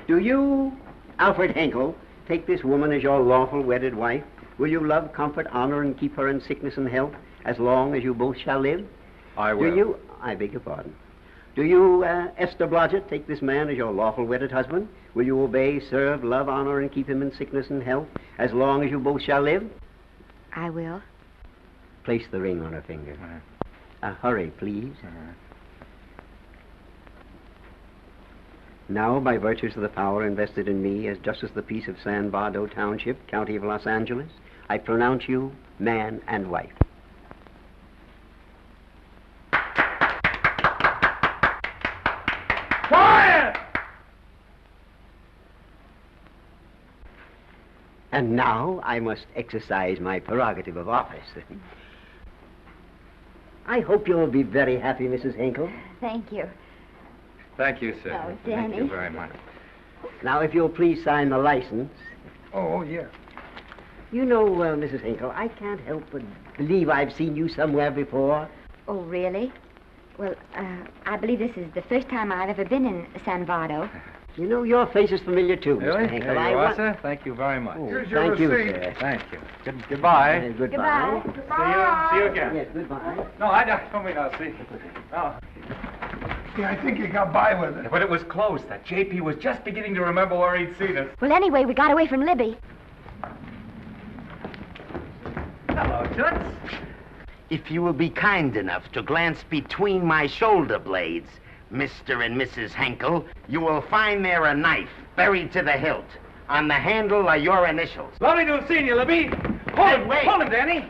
Do you, Alfred Henkel, take this woman as your lawful wedded wife? Will you love, comfort, honor, and keep her in sickness and health as long as you both shall live? I will. Do you, I beg your pardon. Do you, Esther Blodgett, take this man as your lawful wedded husband? Will you obey, serve, love, honor, and keep him in sickness and health as long as you both shall live? I will. Place the ring on her finger. Hurry, please. Now, by virtues of the power invested in me as Justice of the Peace of San Bardo Township, County of Los Angeles, I pronounce you man and wife. Quiet! And now I must exercise my prerogative of office. I hope you'll be very happy, Mrs. Henkel. Thank you. Thank you, sir. Oh, Thank Danny. you very much. Now, if you'll please sign the license. Oh, yeah. You know, Mrs. Henkel, I can't help but believe I've seen you somewhere before. Oh, really? Well, I believe this is the first time I've ever been in San Bardo. You know, your face is familiar, too, Really? Mr. Henkel. There you are, sir. Thank you very much. Here's your Thank you, receipt. Sir. Thank you. Goodbye. Goodbye. See you again. Yes, goodbye. No, I don't mean I'll see. Oh. Yeah, I think you got by with it. But it was close. That JP was just beginning to remember where he'd seen us. Well, anyway, we got away from Libby. Hello, Toots. If you will be kind enough to glance between my shoulder blades, Mr. and Mrs. Henkel, you will find there a knife buried to the hilt. On the handle are your initials. Lovely to have seen you, Libby. Hold him, wait. Hold him, Danny.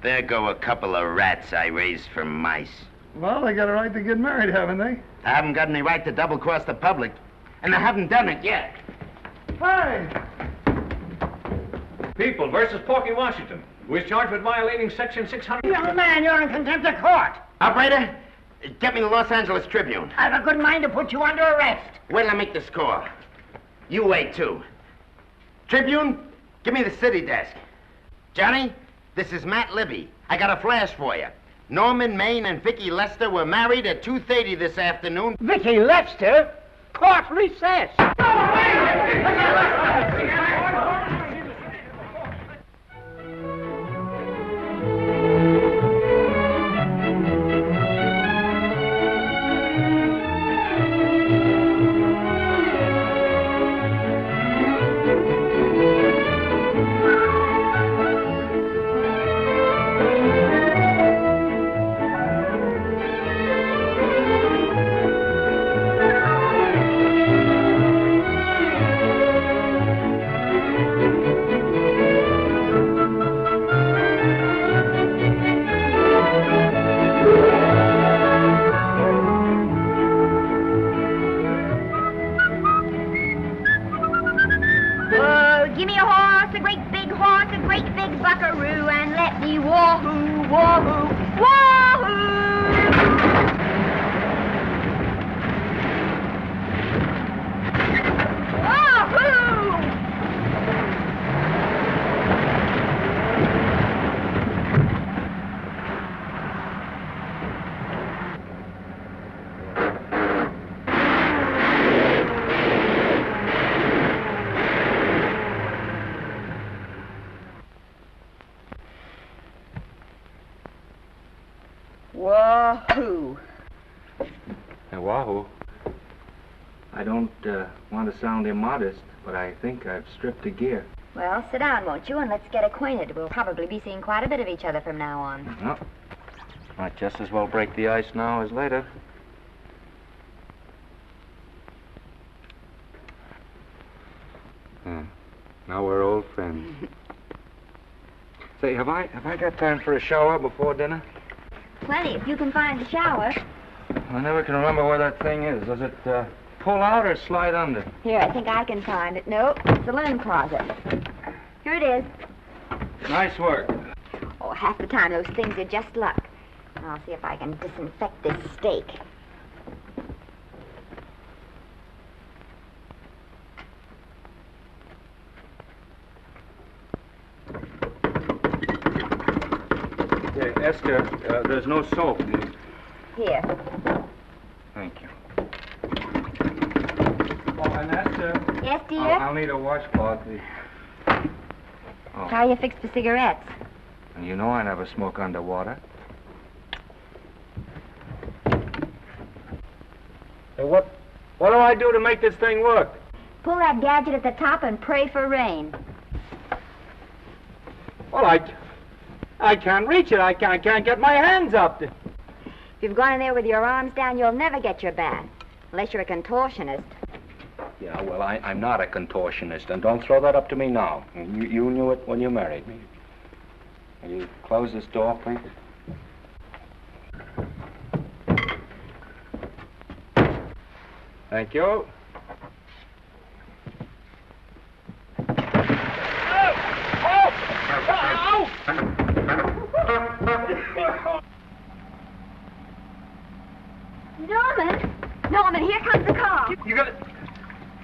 There go a couple of rats I raised from mice. Well, they got a right to get married, haven't they? I haven't got any right to double-cross the public, and I haven't done it yet. Hey! People versus Porky Washington, who is charged with violating Section 600. Young man, you're in contempt of court. Operator, get me the Los Angeles Tribune. I've a good mind to put you under arrest. Wait till I make the score. You wait, too. Tribune, give me the city desk. Johnny, this is Matt Libby. I got a flash for you. Norman Maine and Vicky Lester were married at 2:30 this afternoon. Vicky Lester? Court recess. Wahoo! Now, wahoo. I don't want to sound immodest, but I think I've stripped a gear. Well, sit down, won't you, and let's get acquainted. We'll probably be seeing quite a bit of each other from now on. Well, might just as well break the ice now as later. Now we're old friends. Say, have I got time for a shower before dinner? Plenty, if you can find a shower. I never can remember where that thing is. Does it pull out or slide under? Here, I think I can find it. No, it's the linen closet. Here it is. Nice work. Oh, half the time those things are just luck. I'll see if I can disinfect this steak. Esther, there's no soap. Here. Thank you. Oh, and Esther. Yes, dear? I'll need a washcloth. How are you fixed for cigarettes? And you know I never smoke underwater. Hey, what do I do to make this thing work? Pull that gadget at the top and pray for rain. Well, I can't reach it. I can't get my hands up. If you've gone in there with your arms down, you'll never get your bath. Unless you're a contortionist. Yeah, well, I'm not a contortionist, and don't throw that up to me now. You knew it when you married me. Will you close this door, please? Thank you. Norman, here comes the car. You got it?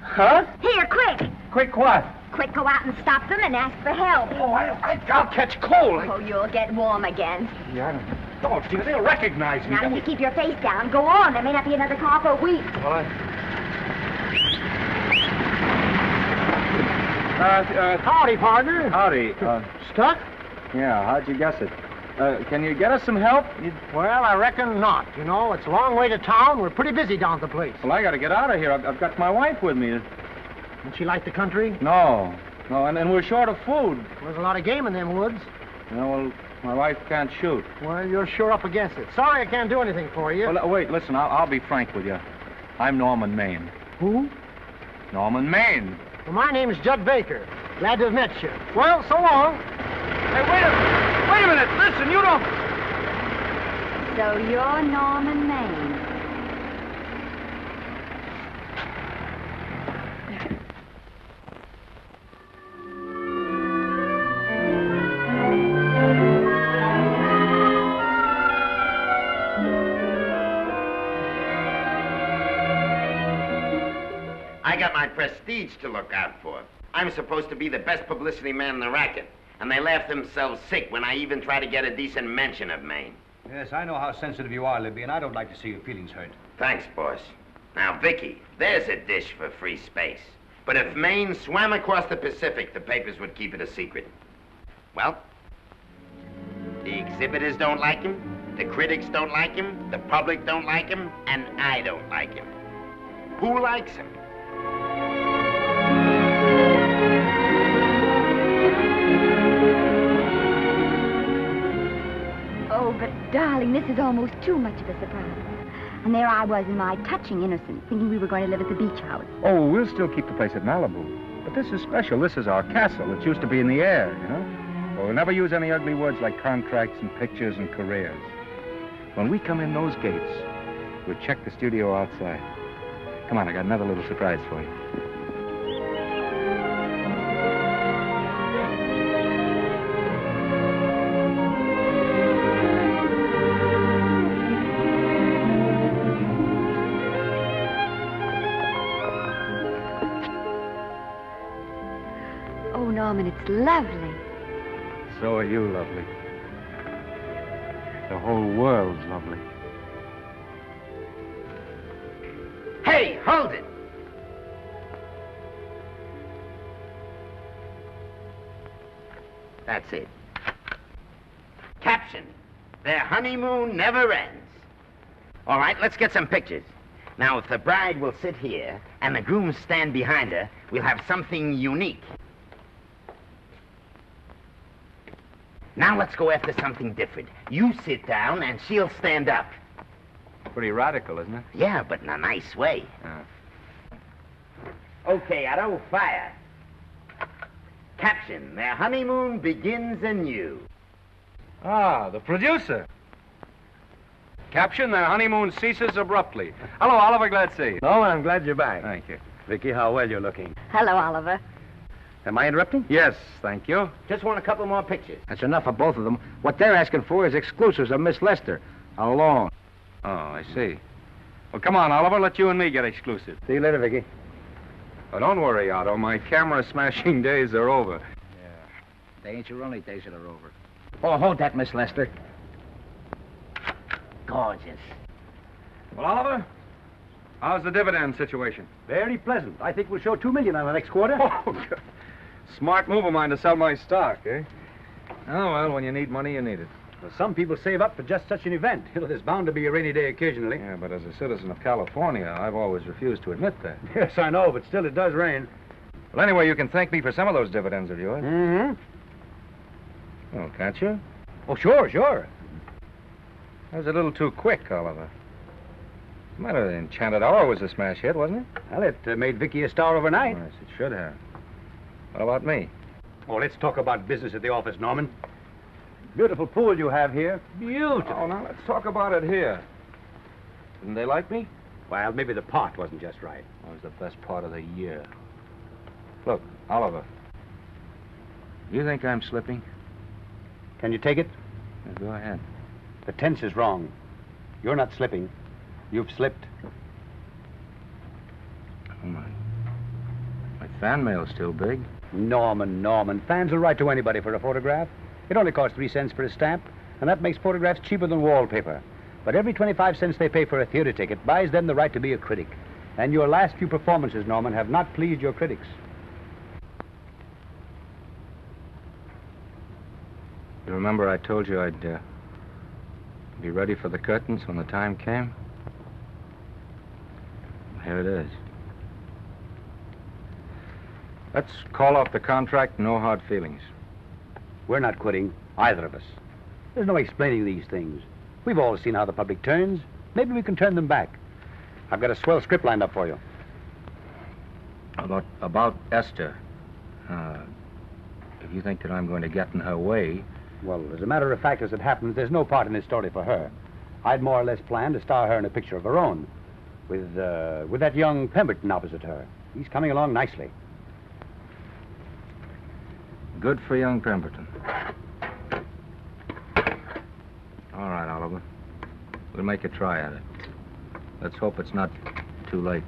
Huh? Here, quick. Quick what? Quick, go out and stop them and ask for help. Oh, I'll catch cold. Oh, you'll get warm again. Yeah, don't, dear. They'll recognize me. Now, if you keep your face down, go on. There may not be another car for a week. Well, Howdy, partner. Howdy. Stuck? Yeah, how'd you guess it? Can you get us some help? Well, I reckon not. You know, it's a long way to town. We're pretty busy down at the place. Well, I got to get out of here. I've got my wife with me. Does she like the country? No, and we're short of food. There's a lot of game in them woods. You know, well, my wife can't shoot. Well, you're sure up against it. Sorry I can't do anything for you. Well, wait, listen, I'll be frank with you. I'm Norman Maine. Who? Norman Maine. Well, my name's Judd Baker. Glad to have met you. Well, so long. Hey, wait a minute. Listen, you don't... So you're Norman Maine. I got my prestige to look out for. I'm supposed to be the best publicity man in the racket, and they laugh themselves sick when I even try to get a decent mention of Maine. Yes, I know how sensitive you are, Libby, and I don't like to see your feelings hurt. Thanks, boss. Now, Vicky, there's a dish for free space. But if Maine swam across the Pacific, the papers would keep it a secret. Well, the exhibitors don't like him, the critics don't like him, the public don't like him, and I don't like him. Who likes him? Oh, but darling, this is almost too much of a surprise. And there I was in my touching innocence, thinking we were going to live at the beach house. Oh, we'll still keep the place at Malibu. But this is special. This is our castle. It used to be in the air, you know? Well, we'll never use any ugly words like contracts and pictures and careers. When we come in those gates, we'll check the studio outside. Come on, I got another little surprise for you. Oh, Norman, it's lovely. So are you lovely. The whole world's lovely. Hey, hold it! That's it. Caption: Their honeymoon never ends. All right, let's get some pictures. Now, if the bride will sit here and the groom stand behind her, we'll have something unique. Now let's go after something different. You sit down and she'll stand up. Pretty radical, isn't it? Yeah, but in a nice way. Okay, Otto, fire. Caption, their honeymoon begins anew. Ah, the producer. Caption, their honeymoon ceases abruptly. Hello, Oliver, glad to see you. No, I'm glad you're back. Thank you. Vicky, how well you're looking. Hello, Oliver. Am I interrupting? Yes, thank you. Just want a couple more pictures. That's enough of both of them. What they're asking for is exclusives of Miss Lester. Alone. Oh, I see. Well, come on, Oliver, let you and me get exclusive. See you later, Vicky. Oh, don't worry, Otto. My camera smashing days are over. They ain't your only days that are over. Oh, hold that, Miss Lester. Gorgeous. Well, Oliver, how's the dividend situation? Very pleasant. I think we'll show $2 million on the next quarter. Oh, good. Smart move of mine to sell my stock, eh? Oh, well, when you need money, you need it. Well, some people save up for just such an event. You know, there's bound to be a rainy day occasionally. Yeah, but as a citizen of California, I've always refused to admit that. Yes, I know, but still it does rain. Well, anyway, you can thank me for some of those dividends of yours. Mm-hmm. Oh, can't you? Oh, sure. That was a little too quick, Oliver. What's the matter? The Enchanted Hour was a smash hit, wasn't it? Well, it made Vicky a star overnight. Yes, it should have. What about me? Oh, let's talk about business at the office, Norman. Beautiful pool you have here. Beautiful. Oh, now let's talk about it here. Didn't they like me? Well, maybe the part wasn't just right. That was the best part of the year. Look, Oliver. Do you think I'm slipping? Can you take it? Yeah, go ahead. The tense is wrong. You're not slipping. You've slipped. Oh, my fan mail's still big. Norman. Fans will write to anybody for a photograph. It only costs 3 cents for a stamp, and that makes photographs cheaper than wallpaper. But every 25 cents they pay for a theater ticket buys them the right to be a critic. And your last few performances, Norman, have not pleased your critics. You remember I told you I'd be ready for the curtains when the time came? Here it is. Let's call off the contract, no hard feelings. We're not quitting, either of us. There's no explaining these things. We've all seen how the public turns. Maybe we can turn them back. I've got a swell script lined up for you. About Esther. If you think that I'm going to get in her way... Well, as a matter of fact, as it happens, there's no part in this story for her. I'd more or less planned to star her in a picture of her own, with that young Pemberton opposite her. He's coming along nicely. Good for young Pemberton. All right, Oliver. We'll make a try at it. Let's hope it's not too late.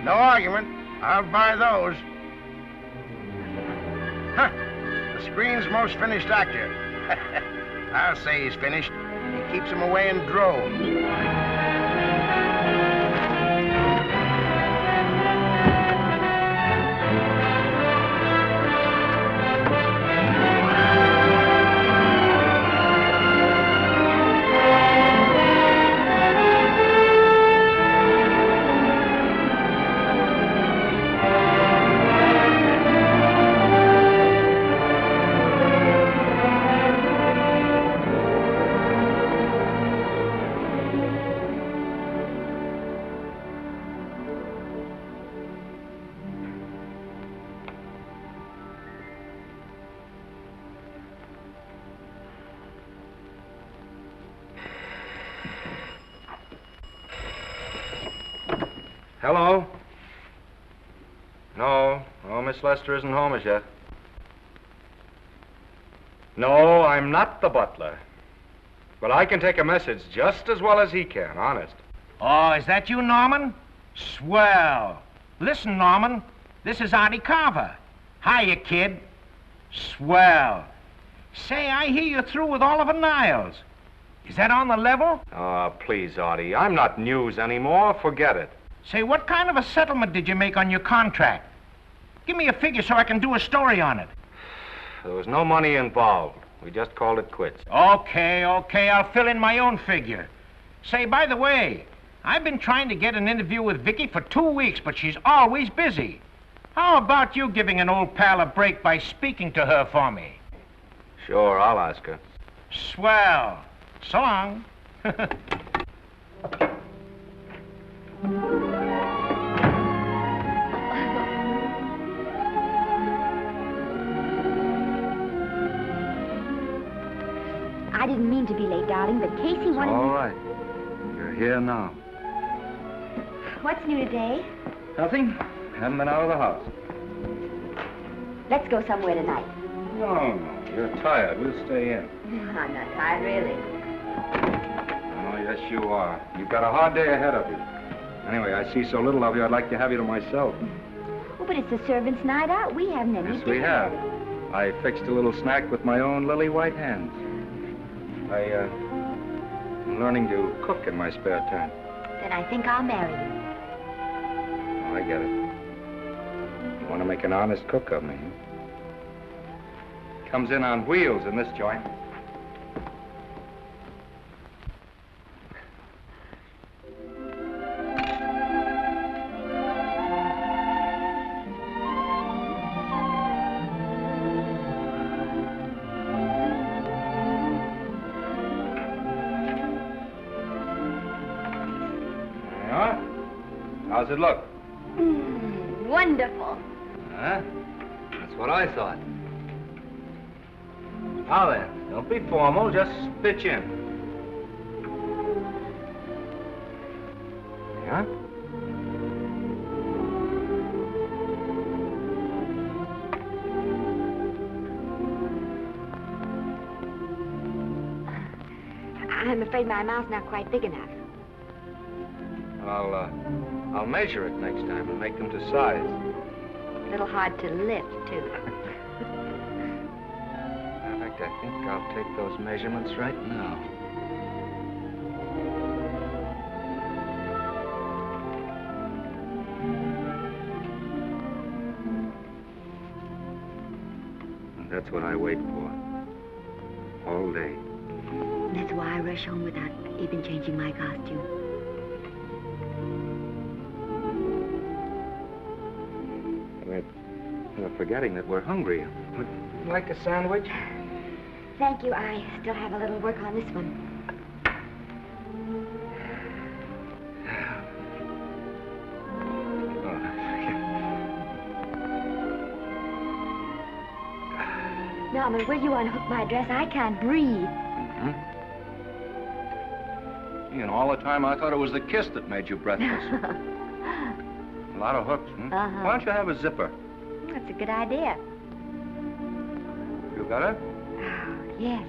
No argument. I'll buy those. Huh. The screen's most finished actor. I'll say he's finished. He keeps them away in droves. Hello? No, Miss Lester isn't home as yet. No, I'm not the butler. But I can take a message just as well as he can, honest. Oh, is that you, Norman? Swell. Listen, Norman, This is Artie Carver. Hiya, kid. Swell. Say, I hear you're through with Oliver Niles. Is that on the level? Oh, please, Artie. I'm not news anymore. Forget it. Say, what kind of a settlement did you make on your contract? Give me a figure so I can do a story on it. There was no money involved. We just called it quits. Okay, I'll fill in my own figure. Say, by the way, I've been trying to get an interview with Vicky for 2 weeks, but she's always busy. How about you giving an old pal a break by speaking to her for me? Sure, I'll ask her. Swell. So long. I didn't mean to be late, darling, but Casey wanted All right. You're here now. What's new today? Nothing. Haven't been out of the house. Let's go somewhere tonight. No. You're tired. We'll stay in. I'm not tired, really. Oh, yes, you are. You've got a hard day ahead of you. Anyway, I see so little of you, I'd like to have you to myself. Oh, but it's the servants' night out. We haven't any Yes, we have. I fixed a little snack with my own lily white hands. I'm learning to cook in my spare time. Then I think I'll marry you. Oh, I get it. You want to make an honest cook of me, huh? Comes in on wheels in this joint. How's it look? Wonderful. Huh? That's what I thought. Now then, don't be formal, just pitch in. Yeah? I'm afraid my mouth's not quite big enough. I'll measure it next time and make them to size. A little hard to lift, too. In fact, I think I'll take those measurements right now. And that's what I wait for. All day. That's why I rush home without even changing my costume. We're forgetting that we're hungry. Would you like a sandwich? Thank you. I still have a little work on this one. Norman, will you unhook my dress? I can't breathe. You know, all the time I thought it was the kiss that made you breathless. A lot of hooks, huh? Uh-huh. Why don't you have a zipper? That's a good idea. You got it? Oh, yes.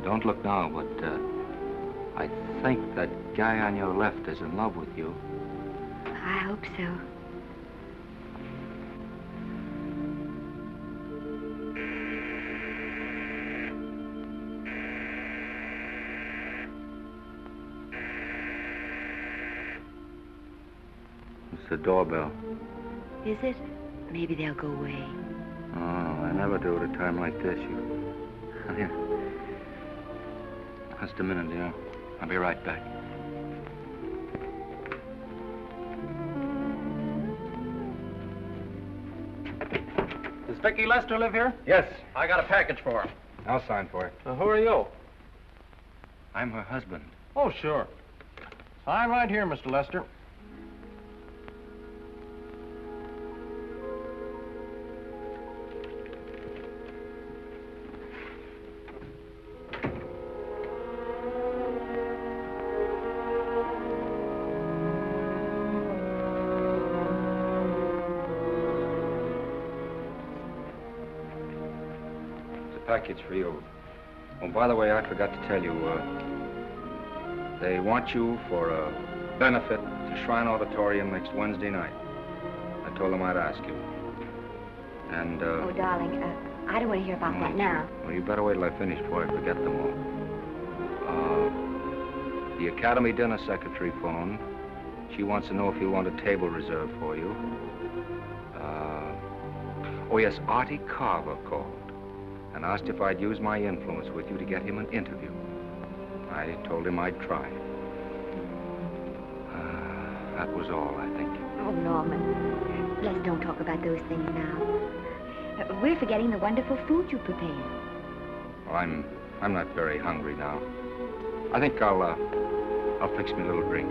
Don't look now, but I think that guy on your left is in love with you. I hope so. It's the doorbell. Is it? Maybe they'll go away. Oh, I never do at a time like this. Here. Just a minute, dear. I'll be right back. Does Vicky Lester live here? Yes. I got a package for her. I'll sign for it. Who are you? I'm her husband. Oh, sure. Sign right here, Mr. Lester. Package for you. Oh, by the way, I forgot to tell you, they want you for a benefit to Shrine Auditorium next Wednesday night. I told them I'd ask you. And, Oh, darling, I don't want to hear about that now. Well, you better wait till I finish before I forget them all. The Academy dinner secretary phoned. She wants to know if you want a table reserved for you. Oh, yes, Artie Carver called and asked if I'd use my influence with you to get him an interview. I told him I'd try. That was all, I think. Oh, Norman, let's don't talk about those things now. We're forgetting the wonderful food you prepared. Well, I'm not very hungry now. I think I'll fix me a little drink,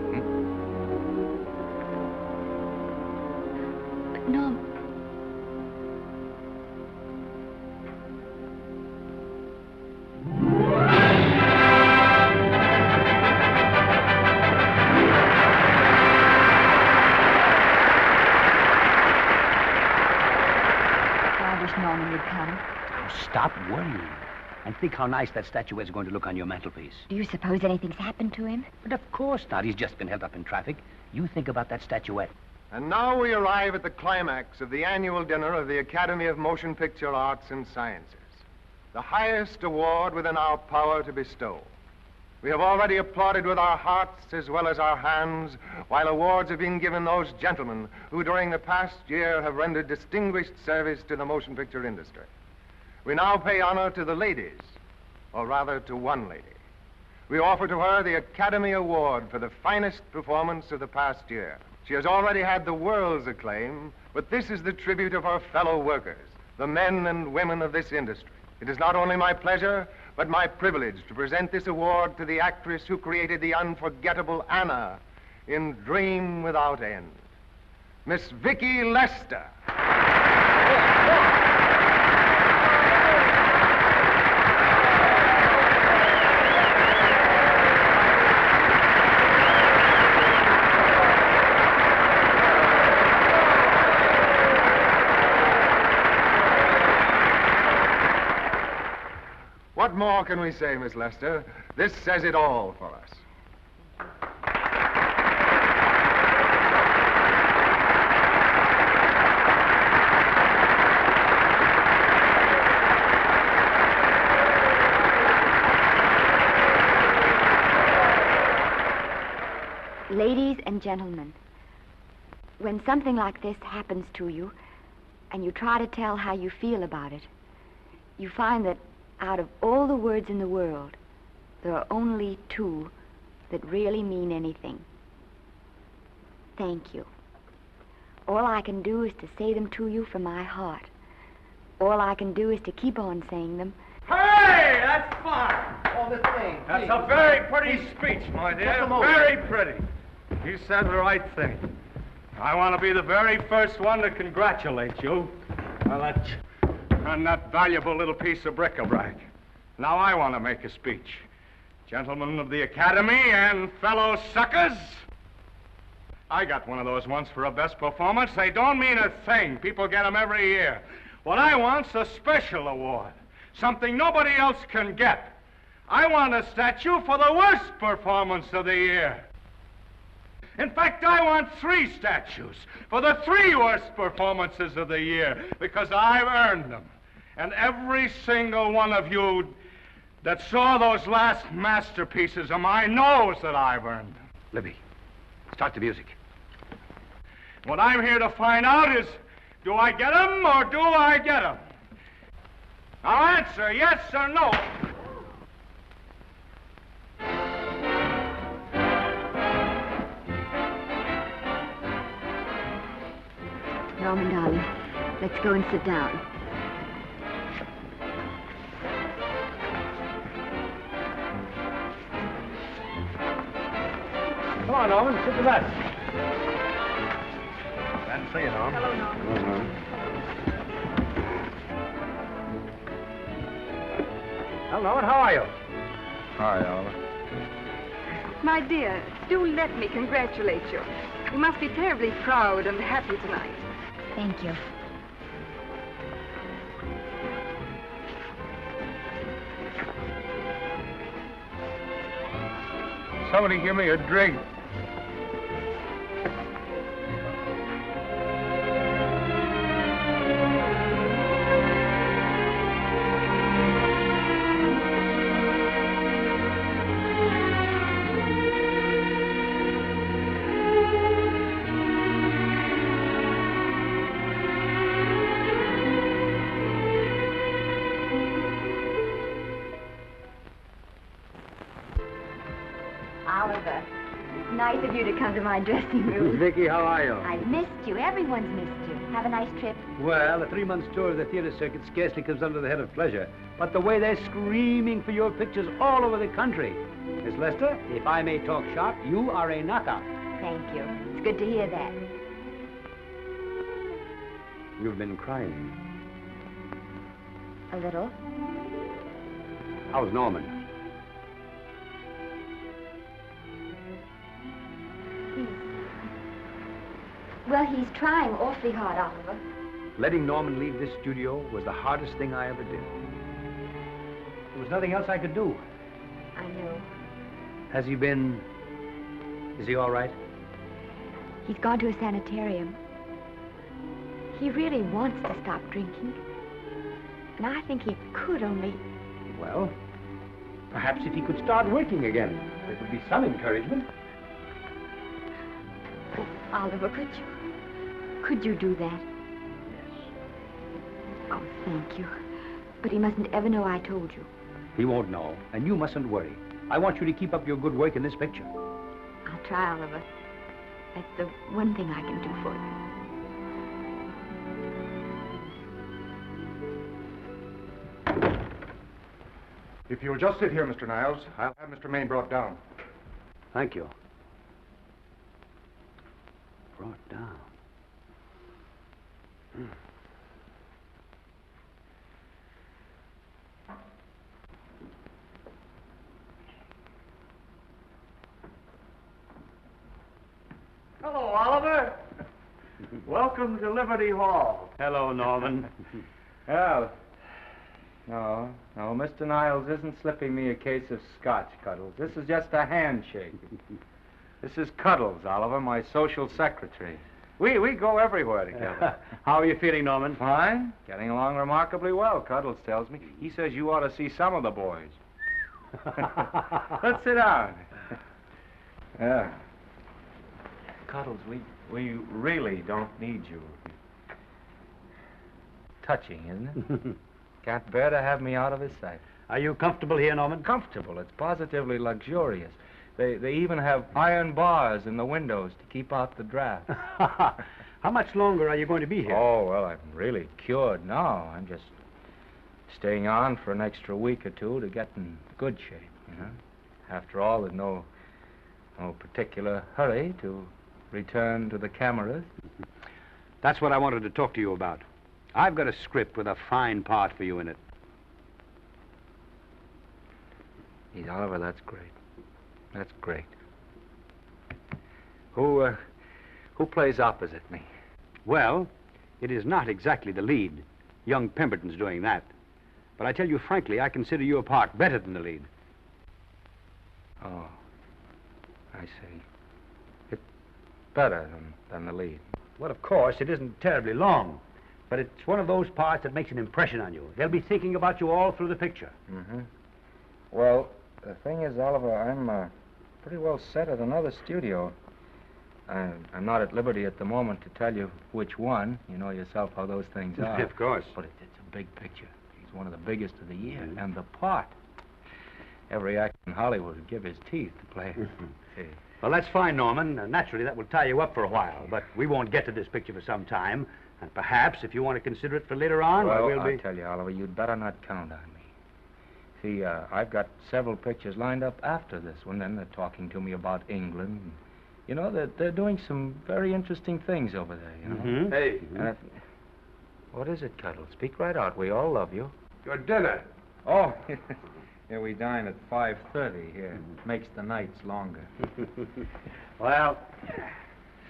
But, Norm... Norman would come. Oh, stop worrying. And think how nice that statuette's going to look on your mantelpiece. Do you suppose anything's happened to him? But of course not. He's just been held up in traffic. You think about that statuette. And now we arrive at the climax of the annual dinner of the Academy of Motion Picture Arts and Sciences, the highest award within our power to bestow. We have already applauded with our hearts as well as our hands, while awards have been given those gentlemen who during the past year have rendered distinguished service to the motion picture industry. We now pay honor to the ladies, or rather to one lady. We offer to her the Academy Award for the finest performance of the past year. She has already had the world's acclaim, but this is the tribute of her fellow workers, the men and women of this industry. It is not only my pleasure, but my privilege to present this award to the actress who created the unforgettable Anna in Dream Without End, Miss Vicki Lester. What more can we say, Miss Lester? This says it all for us. Ladies and gentlemen, when something like this happens to you, and you try to tell how you feel about it, you find that out of all the words in the world, there are only two that really mean anything. Thank you. All I can do is to say them to you from my heart. All I can do is to keep on saying them. Hey, that's fine. Oh, this thing. That's a very pretty speech, my dear. Very pretty. You said the right thing. I want to be the very first one to congratulate you on that valuable little piece of bric-a-brac. Now I want to make a speech. Gentlemen of the Academy and fellow suckers, I got one of those once for a best performance. They don't mean a thing. People get them every year. What I want's a special award, something nobody else can get. I want a statue for the worst performance of the year. In fact, I want 3 statues for the 3 worst performances of the year, because I've earned them. And every single one of you that saw those last masterpieces of mine knows that I've earned them. Libby, start the music. What I'm here to find out is, do I get them or do I get them? Now answer yes or no. Norman, darling, let's go and sit down. Come on, Norman, sit to that. Glad to see you, Norman. Hello, Norman. Hello, Norman. Well, Norman, how are you? Hi, Oliver. My dear, do let me congratulate you. You must be terribly proud and happy tonight. Thank you. Somebody give me a drink. Oliver, it's nice of you to come to my dressing room. Vicky, how are you? I've missed you. Everyone's missed you. Have a nice trip. Well, a 3-month tour of the theater circuit scarcely comes under the head of pleasure. But the way they're screaming for your pictures all over the country. Miss Lester, if I may talk shop, you are a knockout. Thank you. It's good to hear that. You've been crying. A little. How's Norman? Well, he's trying awfully hard, Oliver. Letting Norman leave this studio was the hardest thing I ever did. There was nothing else I could do. I know. Has he been... Is he all right? He's gone to a sanitarium. He really wants to stop drinking. And I think he could only... Well, perhaps if he could start working again, there would be some encouragement. Oh, Oliver, could you do that? Yes. Oh, thank you. But he mustn't ever know I told you. He won't know, and you mustn't worry. I want you to keep up your good work in this picture. I'll try, Oliver. That's the one thing I can do for you. If you'll just sit here, Mr. Niles, I'll have Mr. Maine brought down. Thank you. Brought down. Hello, Oliver. Welcome to Liberty Hall. Hello, Norman. Well, no, Mr. Niles isn't slipping me a case of scotch, Cuddles. This is just a handshake. This is Cuddles, Oliver, my social secretary. We go everywhere together. How are you feeling, Norman? Fine. Getting along remarkably well, Cuddles tells me. He says you ought to see some of the boys. Let's sit down. Yeah. Cuddles, we really don't need you. Touching, isn't it? Can't bear to have me out of his sight. Are you comfortable here, Norman? Comfortable. It's positively luxurious. They even have iron bars in the windows to keep out the draft. How much longer are you going to be here? Oh, well, I'm really cured now. I'm just staying on for an extra week or two to get in good shape, you know. After all, there's no particular hurry to return to the cameras. That's what I wanted to talk to you about. I've got a script with a fine part for you in it. Gee, Oliver, that's great. That's great. Who plays opposite me? Well, it is not exactly the lead. Young Pemberton's doing that. But I tell you frankly, I consider your part better than the lead. Oh, I see. It's better than the lead. Well, of course, it isn't terribly long. But it's one of those parts that makes an impression on you. They'll be thinking about you all through the picture. Mm-hmm. Well, the thing is, Oliver, I'm pretty well set at another studio. I'm not at liberty at the moment to tell you which one. You know yourself how those things are. Of course. But it's a big picture. It's one of the biggest of the year. Mm-hmm. And the part. Every actor in Hollywood would give his teeth to play it. See. Well, that's fine, Norman. Naturally, that will tie you up for a while. But we won't get to this picture for some time. And perhaps, if you want to consider it for later on, well, we'll be... I'll tell you, Oliver, you'd better not count on me. See, I've got several pictures lined up after this one, and they're talking to me about England. You know, they're doing some very interesting things over there, you know? Mm-hmm. Hey. What is it, Cuddle? Speak right out. We all love you. Your dinner. Oh, yeah, we dine at 5:30 here. Makes the nights longer. Well,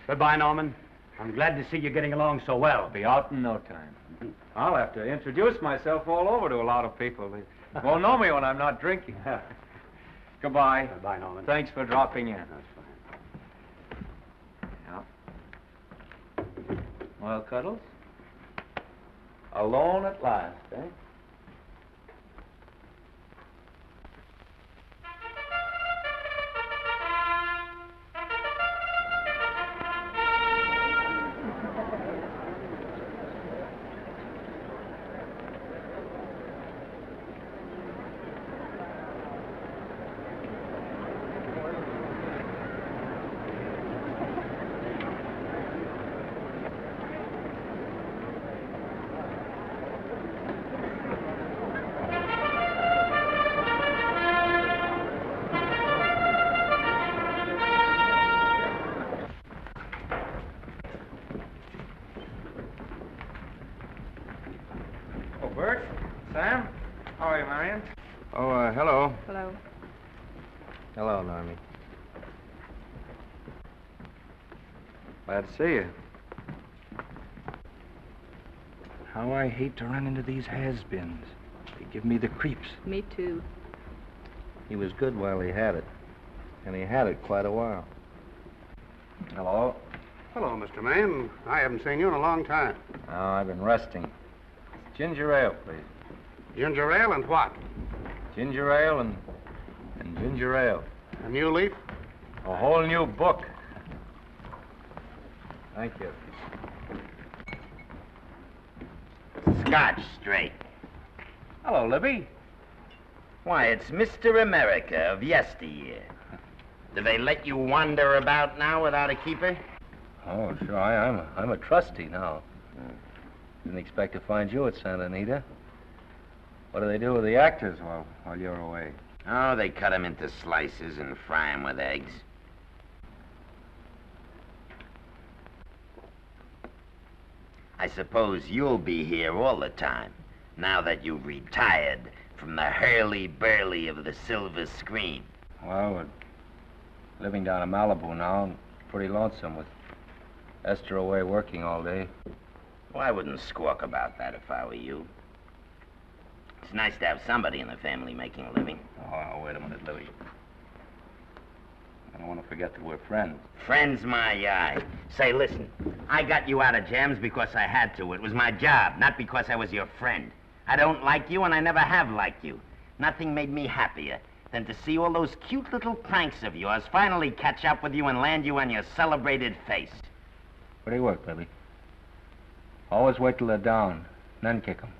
goodbye, Norman. I'm glad to see you getting along so well. Be out in no time. I'll have to introduce myself all over to a lot of people. They won't know me when I'm not drinking. Goodbye. Bye, Norman. Thanks for dropping in. That's fine. Yeah. Well, Cuddles? Alone at last, eh? Sam? How are you, Marion? Oh, hello. Hello. Hello, Normie. Glad to see you. How I hate to run into these has-beens. They give me the creeps. Me too. He was good while he had it. And he had it quite a while. Hello? Hello, Mr. Maine. I haven't seen you in a long time. Oh, I've been resting. Ginger ale, please. Ginger ale and what? Ginger ale and ginger ale. A new leaf? A whole new book. Thank you. Scotch straight. Hello, Libby. Why, it's Mr. America of yesteryear. Do they let you wander about now without a keeper? Oh, sure. I'm a trustee now. Didn't expect to find you at Santa Anita. What do they do with the actors while you're away? Oh, they cut them into slices and fry them with eggs. I suppose you'll be here all the time, now that you've retired from the hurly-burly of the silver screen. Well, we're living down in Malibu now, and pretty lonesome with Esther away working all day. Well, I wouldn't squawk about that if I were you. It's nice to have somebody in the family making a living. Oh, wait a minute, Louie. I don't want to forget that we're friends. Friends, my eye. Say, listen, I got you out of jams because I had to. It was my job, not because I was your friend. I don't like you, and I never have liked you. Nothing made me happier than to see all those cute little pranks of yours finally catch up with you and land you on your celebrated face. Where do you work, Libby? Always wait till they're down, then kick 'em.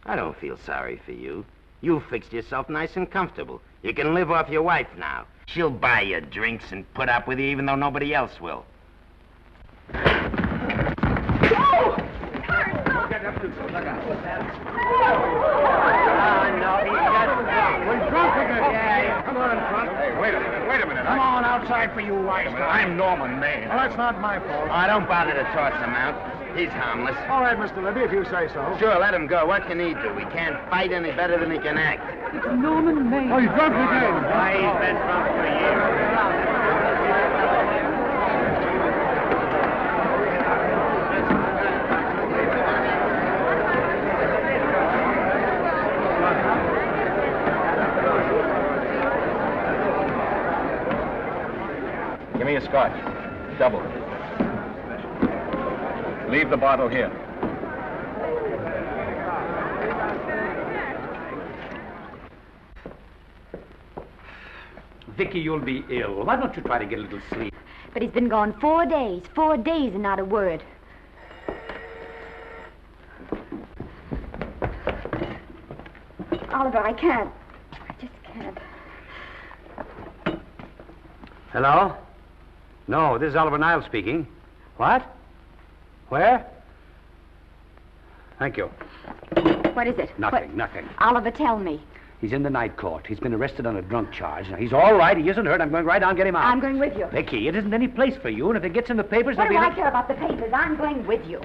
I don't feel sorry for you. You've fixed yourself nice and comfortable. You can live off your wife now. She'll buy you drinks and put up with you even though nobody else will. We're drunk again. Yeah, come on, front. Hey, wait a minute. Come on outside for you wise guys. I'm Norman Maine. Well, that's not my fault. Oh, don't bother to toss him out. He's harmless. All right, Mr. Libby, if you say so. Sure, let him go. What can he do? He can't fight any better than he can act. It's Norman Maine. Oh, he's drunk again. Why, he's been drunk for years. Give me a scotch. Double. Leave the bottle here. Vicky, you'll be ill. Why don't you try to get a little sleep? But he's been gone 4 days. 4 days and not a word. Oliver, I can't. I just can't. Hello? No, this is Oliver Niles speaking. What? Where? Thank you. What is it? Nothing, nothing. Oliver, tell me. He's in the night court. He's been arrested on a drunk charge. Now, he's all right. He isn't hurt. I'm going right down and get him out. I'm going with you. Vicky, it isn't any place for you, and if it gets in the papers, What do there'll I be... care about the papers? I'm going with you.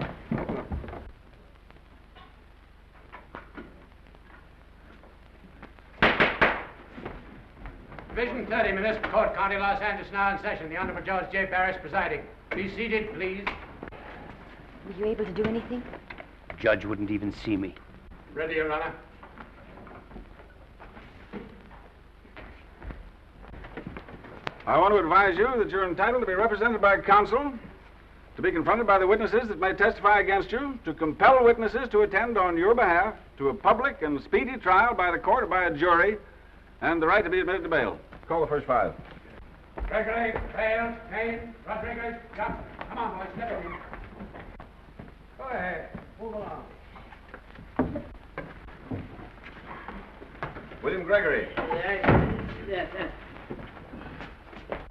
Division 30, Municipal Court, County, Los Angeles, now in session. The Honorable Judge J. Barris presiding. Be seated, please. Were you able to do anything? Judge wouldn't even see me. Ready, Your Honor. I want to advise you that you're entitled to be represented by counsel, to be confronted by the witnesses that may testify against you, to compel witnesses to attend on your behalf to a public and speedy trial by the court or by a jury, and the right to be admitted to bail. Call the first 5. Gregory, Bales, Kane, Rodriguez, Johnson. Come on, boys, step in. Go ahead. Move along. William Gregory. Yes.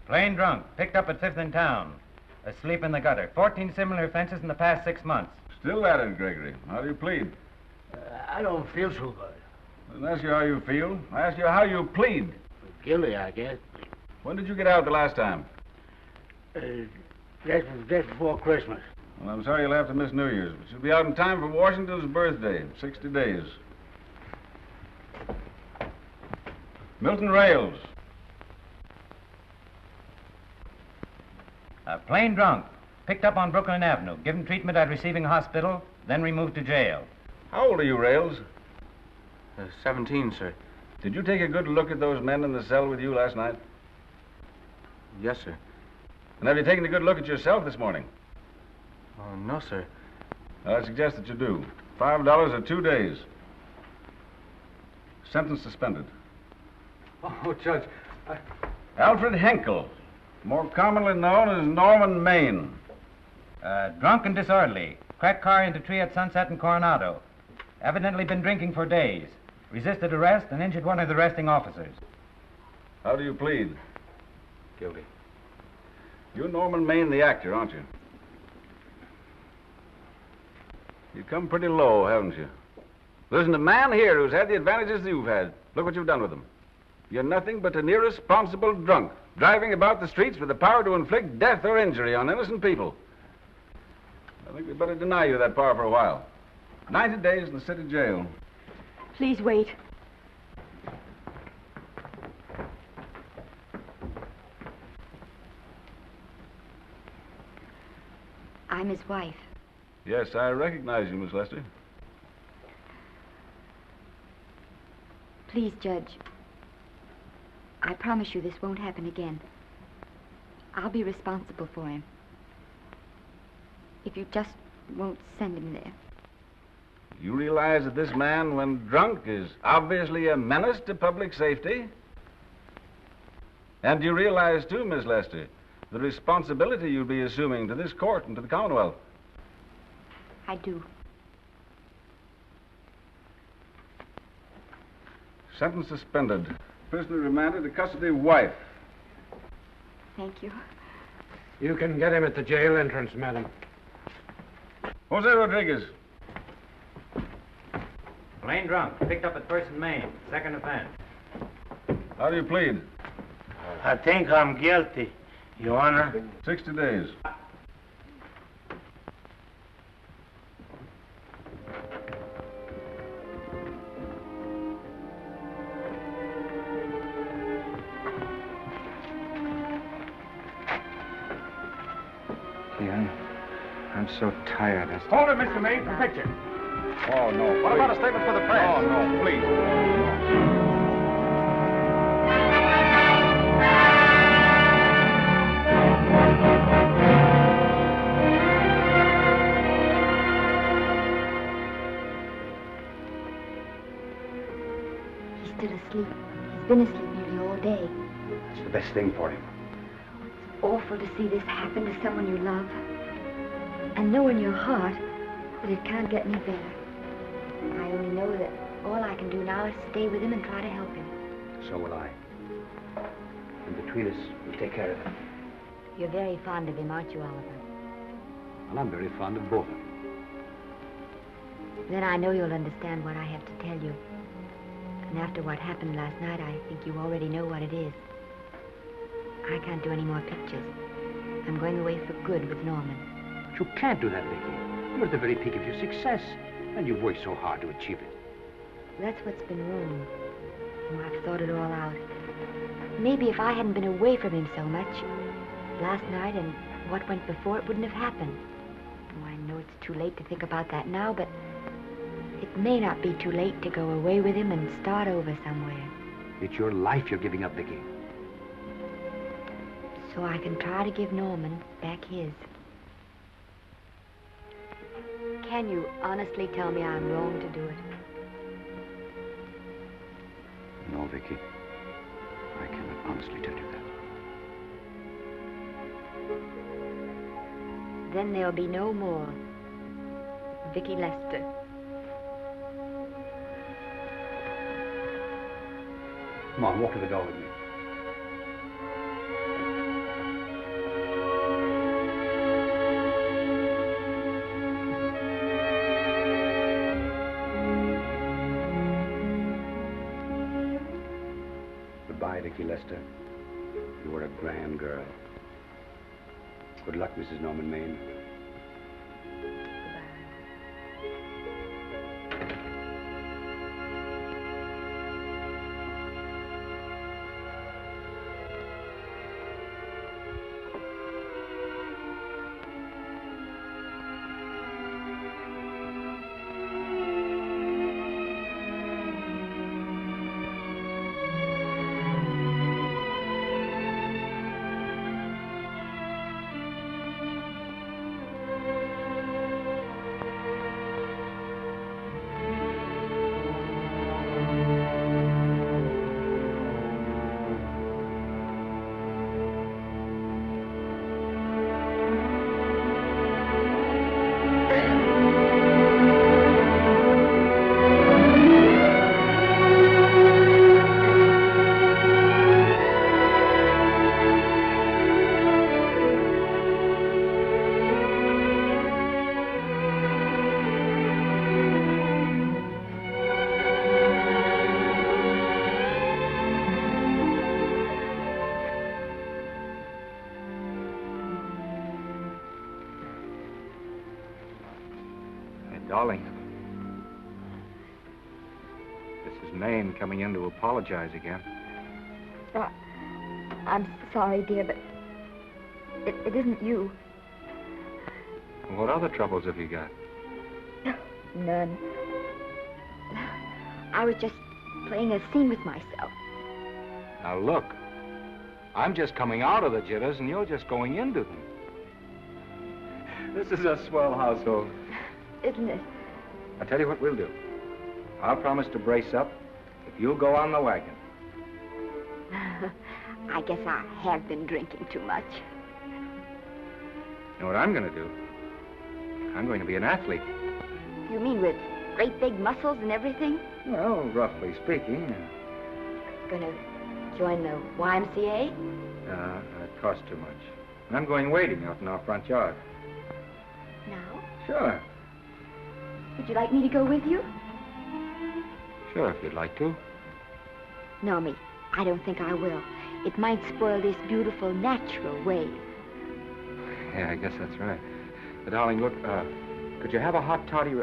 Plain drunk, picked up at 5th in town. Asleep in the gutter. 14 similar offenses in the past 6 months. Still at it, Gregory. How do you plead? I don't feel so good. I didn't ask you how you feel. I asked you how you plead. Guilty, I guess. When did you get out the last time? Just before Christmas. Well, I'm sorry you'll have to miss New Year's, but you'll be out in time for Washington's birthday, 60 days. Milton Rails. Plain drunk, picked up on Brooklyn Avenue, given treatment at receiving hospital, then removed to jail. How old are you, Rails? 17, sir. Did you take a good look at those men in the cell with you last night? Yes, sir. And have you taken a good look at yourself this morning? No, sir. I suggest that you do. $5 or 2 days. Sentence suspended. Oh, Judge, Alfred Henkel, more commonly known as Norman Maine. Drunk and disorderly. Cracked car into tree at Sunset and Coronado. Evidently been drinking for days. Resisted arrest and injured one of the arresting officers. How do you plead? Guilty. You're Norman Maine, the actor, aren't you? You've come pretty low, haven't you? There isn't a man here who's had the advantages you've had. Look what you've done with them. You're nothing but an irresponsible drunk, driving about the streets with the power to inflict death or injury on innocent people. I think we'd better deny you that power for a while. 90 days in the city jail. Please wait. I'm his wife. Yes, I recognize you, Miss Lester. Please, Judge. I promise you this won't happen again. I'll be responsible for him. If you just won't send him there. You realize that this man, when drunk, is obviously a menace to public safety? And you realize, too, Miss Lester, the responsibility you'll be assuming to this court and to the Commonwealth? I do. Sentence suspended. Prisoner remanded to custody of wife. Thank you. You can get him at the jail entrance, madam. Jose Rodriguez. Plain drunk, picked up at 1st and Main, 2nd offense. How do you plead? I think I'm guilty, Your Honor. 60 days. I'm so tired. Hold it, Mr. Maine, for picture. Oh, no. What about a statement for the press? Oh, no, please. He's still asleep. He's been asleep nearly all day. It's the best thing for him. It's awful to see this happen to someone you love. And know in your heart that it can't get any better. I only know that all I can do now is stay with him and try to help him. So will I. And between us, we'll take care of him. You're very fond of him, aren't you, Oliver? And I'm very fond of both of them. Then I know you'll understand what I have to tell you. And after what happened last night, I think you already know what it is. I can't do any more pictures. I'm going away for good with Norman. But you can't do that, Vicky. You're at the very peak of your success, and you've worked so hard to achieve it. That's what's been wrong. Oh, I've thought it all out. Maybe if I hadn't been away from him so much, last night and what went before, it wouldn't have happened. Oh, I know it's too late to think about that now, but it may not be too late to go away with him and start over somewhere. It's your life you're giving up, Vicky. so I can try to give Norman back his. Can you honestly tell me I'm wrong to do it? No, Vicky. I cannot honestly tell you that. Then there'll be no more Vicky Lester. Come on, walk to the door with me. Goodbye, Vicky Lester. You were a grand girl. Good luck, Mrs. Norman Maine. Darling, this is Maine coming in to apologize again. I'm sorry, dear, but it isn't you. What other troubles have you got? None. I was just playing a scene with myself. Now look, I'm just coming out of the jitters and you're just going into them. This is a swell household. Isn't it? I'll tell you what we'll do. I'll promise to brace up if you'll go on the wagon. I guess I have been drinking too much. You know what I'm going to do? I'm going to be an athlete. You mean with great big muscles and everything? Well, roughly speaking. Gonna join the YMCA? It costs too much. And I'm going wading out in our front yard. Now? Sure. Would you like me to go with you? Sure, if you'd like to. No, me. I don't think I will. It might spoil this beautiful, natural wave. Yeah, I guess that's right. But, darling, look, could you have a hot toddy...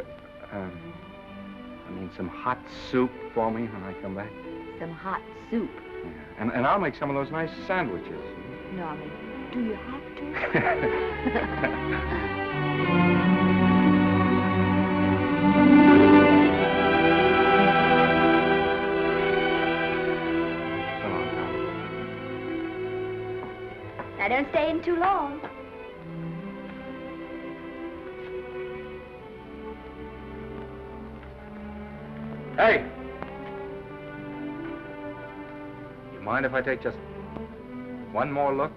some hot soup for me when I come back? Some hot soup? Yeah. And I'll make some of those nice sandwiches. Norman, do you have to? Now, don't stay in too long. Hey! You mind if I take just one more look?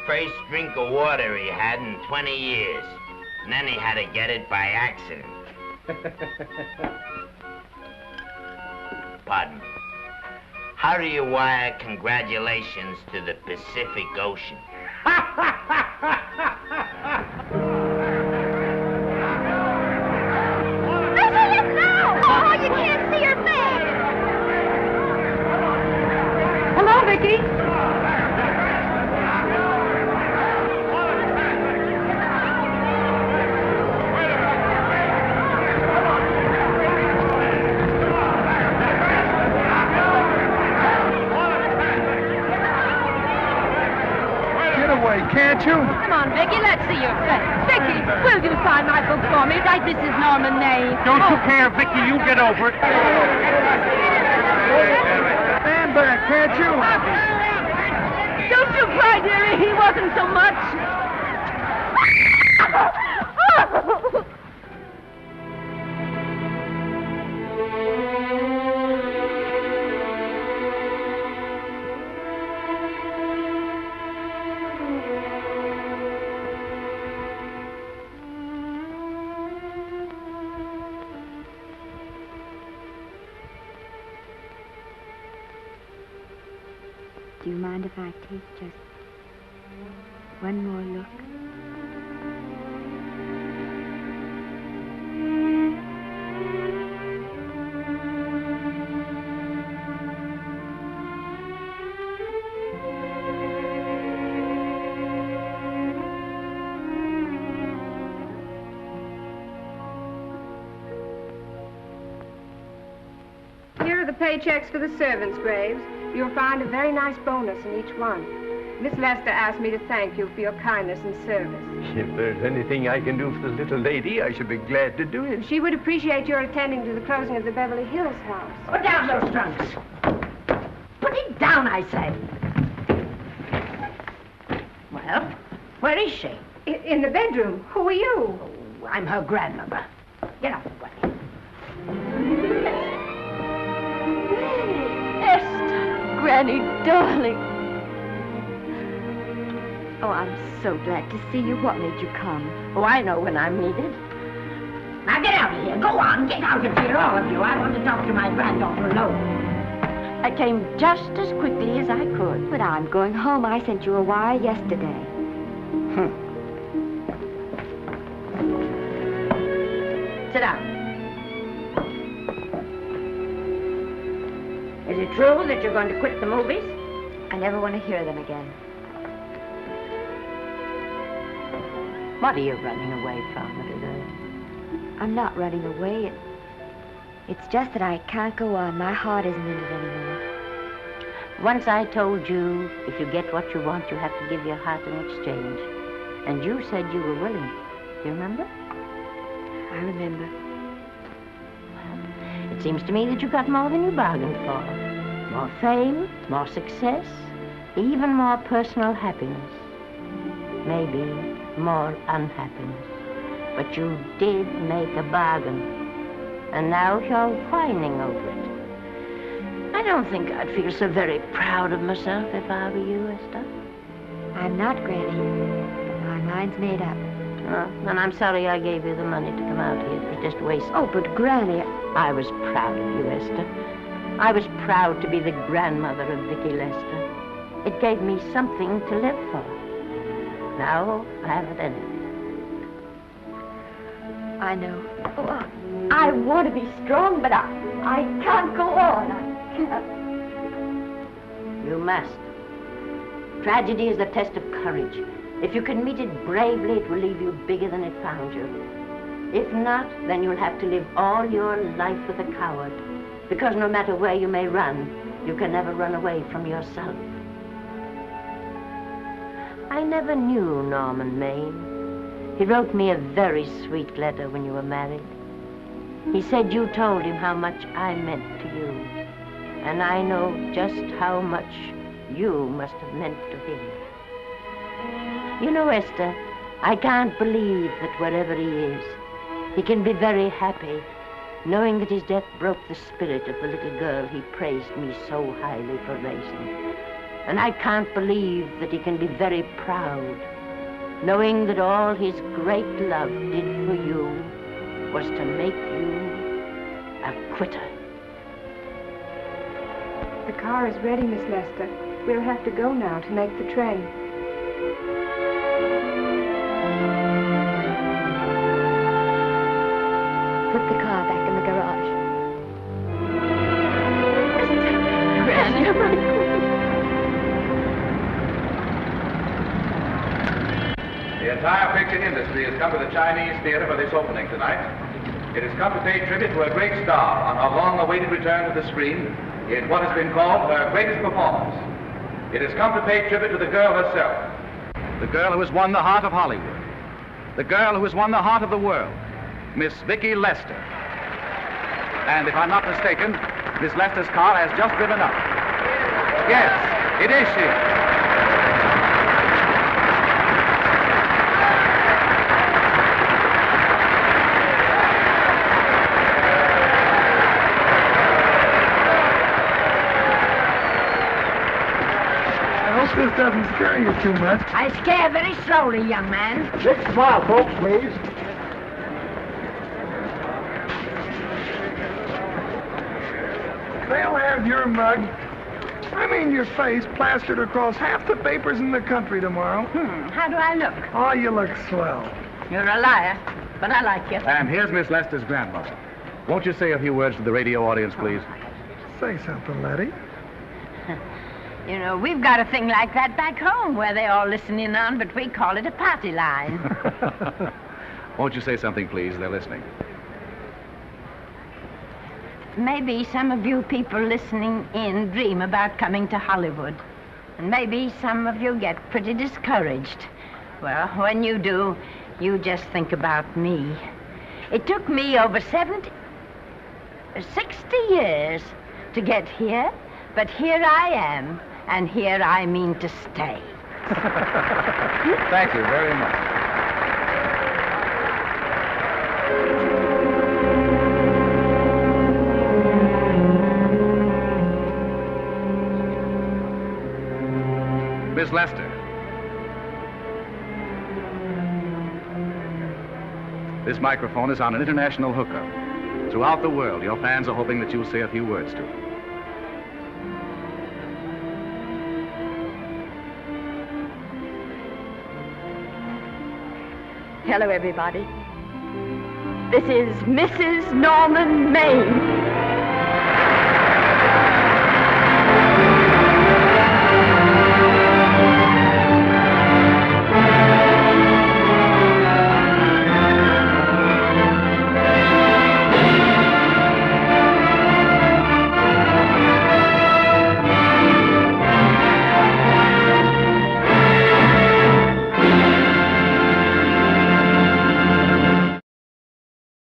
first drink of water he had in 20 years. And then he had to get it by accident. Pardon me. How do you wire congratulations to the Pacific Ocean? Oh, you can't see her face. Hello, Vicky. Get away, can't you? Come on, Vicky, let's see your face. Vicky, will you sign my book for me? Write Mrs. Norman May. Don't you care, Vicky? You get over it. Stand back, can't you? Don't you cry, dearie. He wasn't so much. Do you mind if I take just one more look? Here are the paychecks for the servants' graves. You'll find a very nice bonus in each one. Miss Lester asked me to thank you for your kindness and service. If there's anything I can do for the little lady, I should be glad to do it. She would appreciate your attending to the closing of the Beverly Hills house. Put down those trunks. Put it down, I say. Well, where is she? In the bedroom. Who are you? Oh, I'm her grandmother. Get out of the way. Granny, darling. Oh, I'm so glad to see you. What made you come? Oh, I know when I'm needed. Now get out of here. Go on, get out of here, all of you. I want to talk to my granddaughter alone. I came just as quickly as I could. But I'm going home. I sent you a wire yesterday. Sit down. Is it true that you're going to quit the movies? I never want to hear them again. What are you running away from, little girl? I'm not running away. It's just that I can't go on. My heart isn't in it anymore. Once I told you, if you get what you want, you have to give your heart in exchange. And you said you were willing. Do you remember? I remember. It seems to me that you got more than you bargained for. More fame, more success, even more personal happiness. Maybe more unhappiness. But you did make a bargain. And now you're whining over it. I don't think I'd feel so very proud of myself if I were you, Esther. I'm not, Granny. My mind's made up. Oh, and I'm sorry I gave you the money to come out here. It was just waste. Oh, but Granny... I was proud of you, Esther. I was proud to be the grandmother of Vicky Lester. It gave me something to live for. Now I haven't anything. I know. Oh, I want to be strong, but I can't go on. I can't. You must. Tragedy is the test of courage. If you can meet it bravely, it will leave you bigger than it found you. If not, then you'll have to live all your life with a coward. Because no matter where you may run, you can never run away from yourself. I never knew Norman Maine. He wrote me a very sweet letter when you were married. He said you told him how much I meant to you. And I know just how much you must have meant to him. You know, Esther, I can't believe that wherever he is, he can be very happy, knowing that his death broke the spirit of the little girl he praised me so highly for raising. And I can't believe that he can be very proud, knowing that all his great love did for you was to make you a quitter. The car is ready, Miss Lester. We'll have to go now to make the train. Put the car back in the garage. The entire picture industry has come to the Chinese theater for this opening tonight. It has come to pay tribute to a great star on her long-awaited return to the screen in what has been called her greatest performance. It has come to pay tribute to the girl herself. The girl who has won the heart of Hollywood. The girl who has won the heart of the world. Miss Vicki Lester. And if I'm not mistaken, Miss Lester's car has just driven up. Yes, it is she. This doesn't scare you too much. I scare very slowly, young man. Next smile, folks, please. They'll have your mug, I mean your face, plastered across half the papers in the country tomorrow. How do I look? Oh, you look swell. You're a liar, but I like you. And here's Miss Lester's grandmother. Won't you say a few words to the radio audience, please? Say something, Letty. You know, we've got a thing like that back home where they all listen in on, but we call it a party line. Won't you say something, please? They're listening. Maybe some of you people listening in dream about coming to Hollywood. And maybe some of you get pretty discouraged. Well, when you do, you just think about me. It took me over 60 years to get here, but here I am. And here I mean to stay. Thank you very much. Miss Lester. This microphone is on an international hookup. Throughout the world, your fans are hoping that you'll say a few words to them. Hello, everybody. This is Mrs. Norman Maine.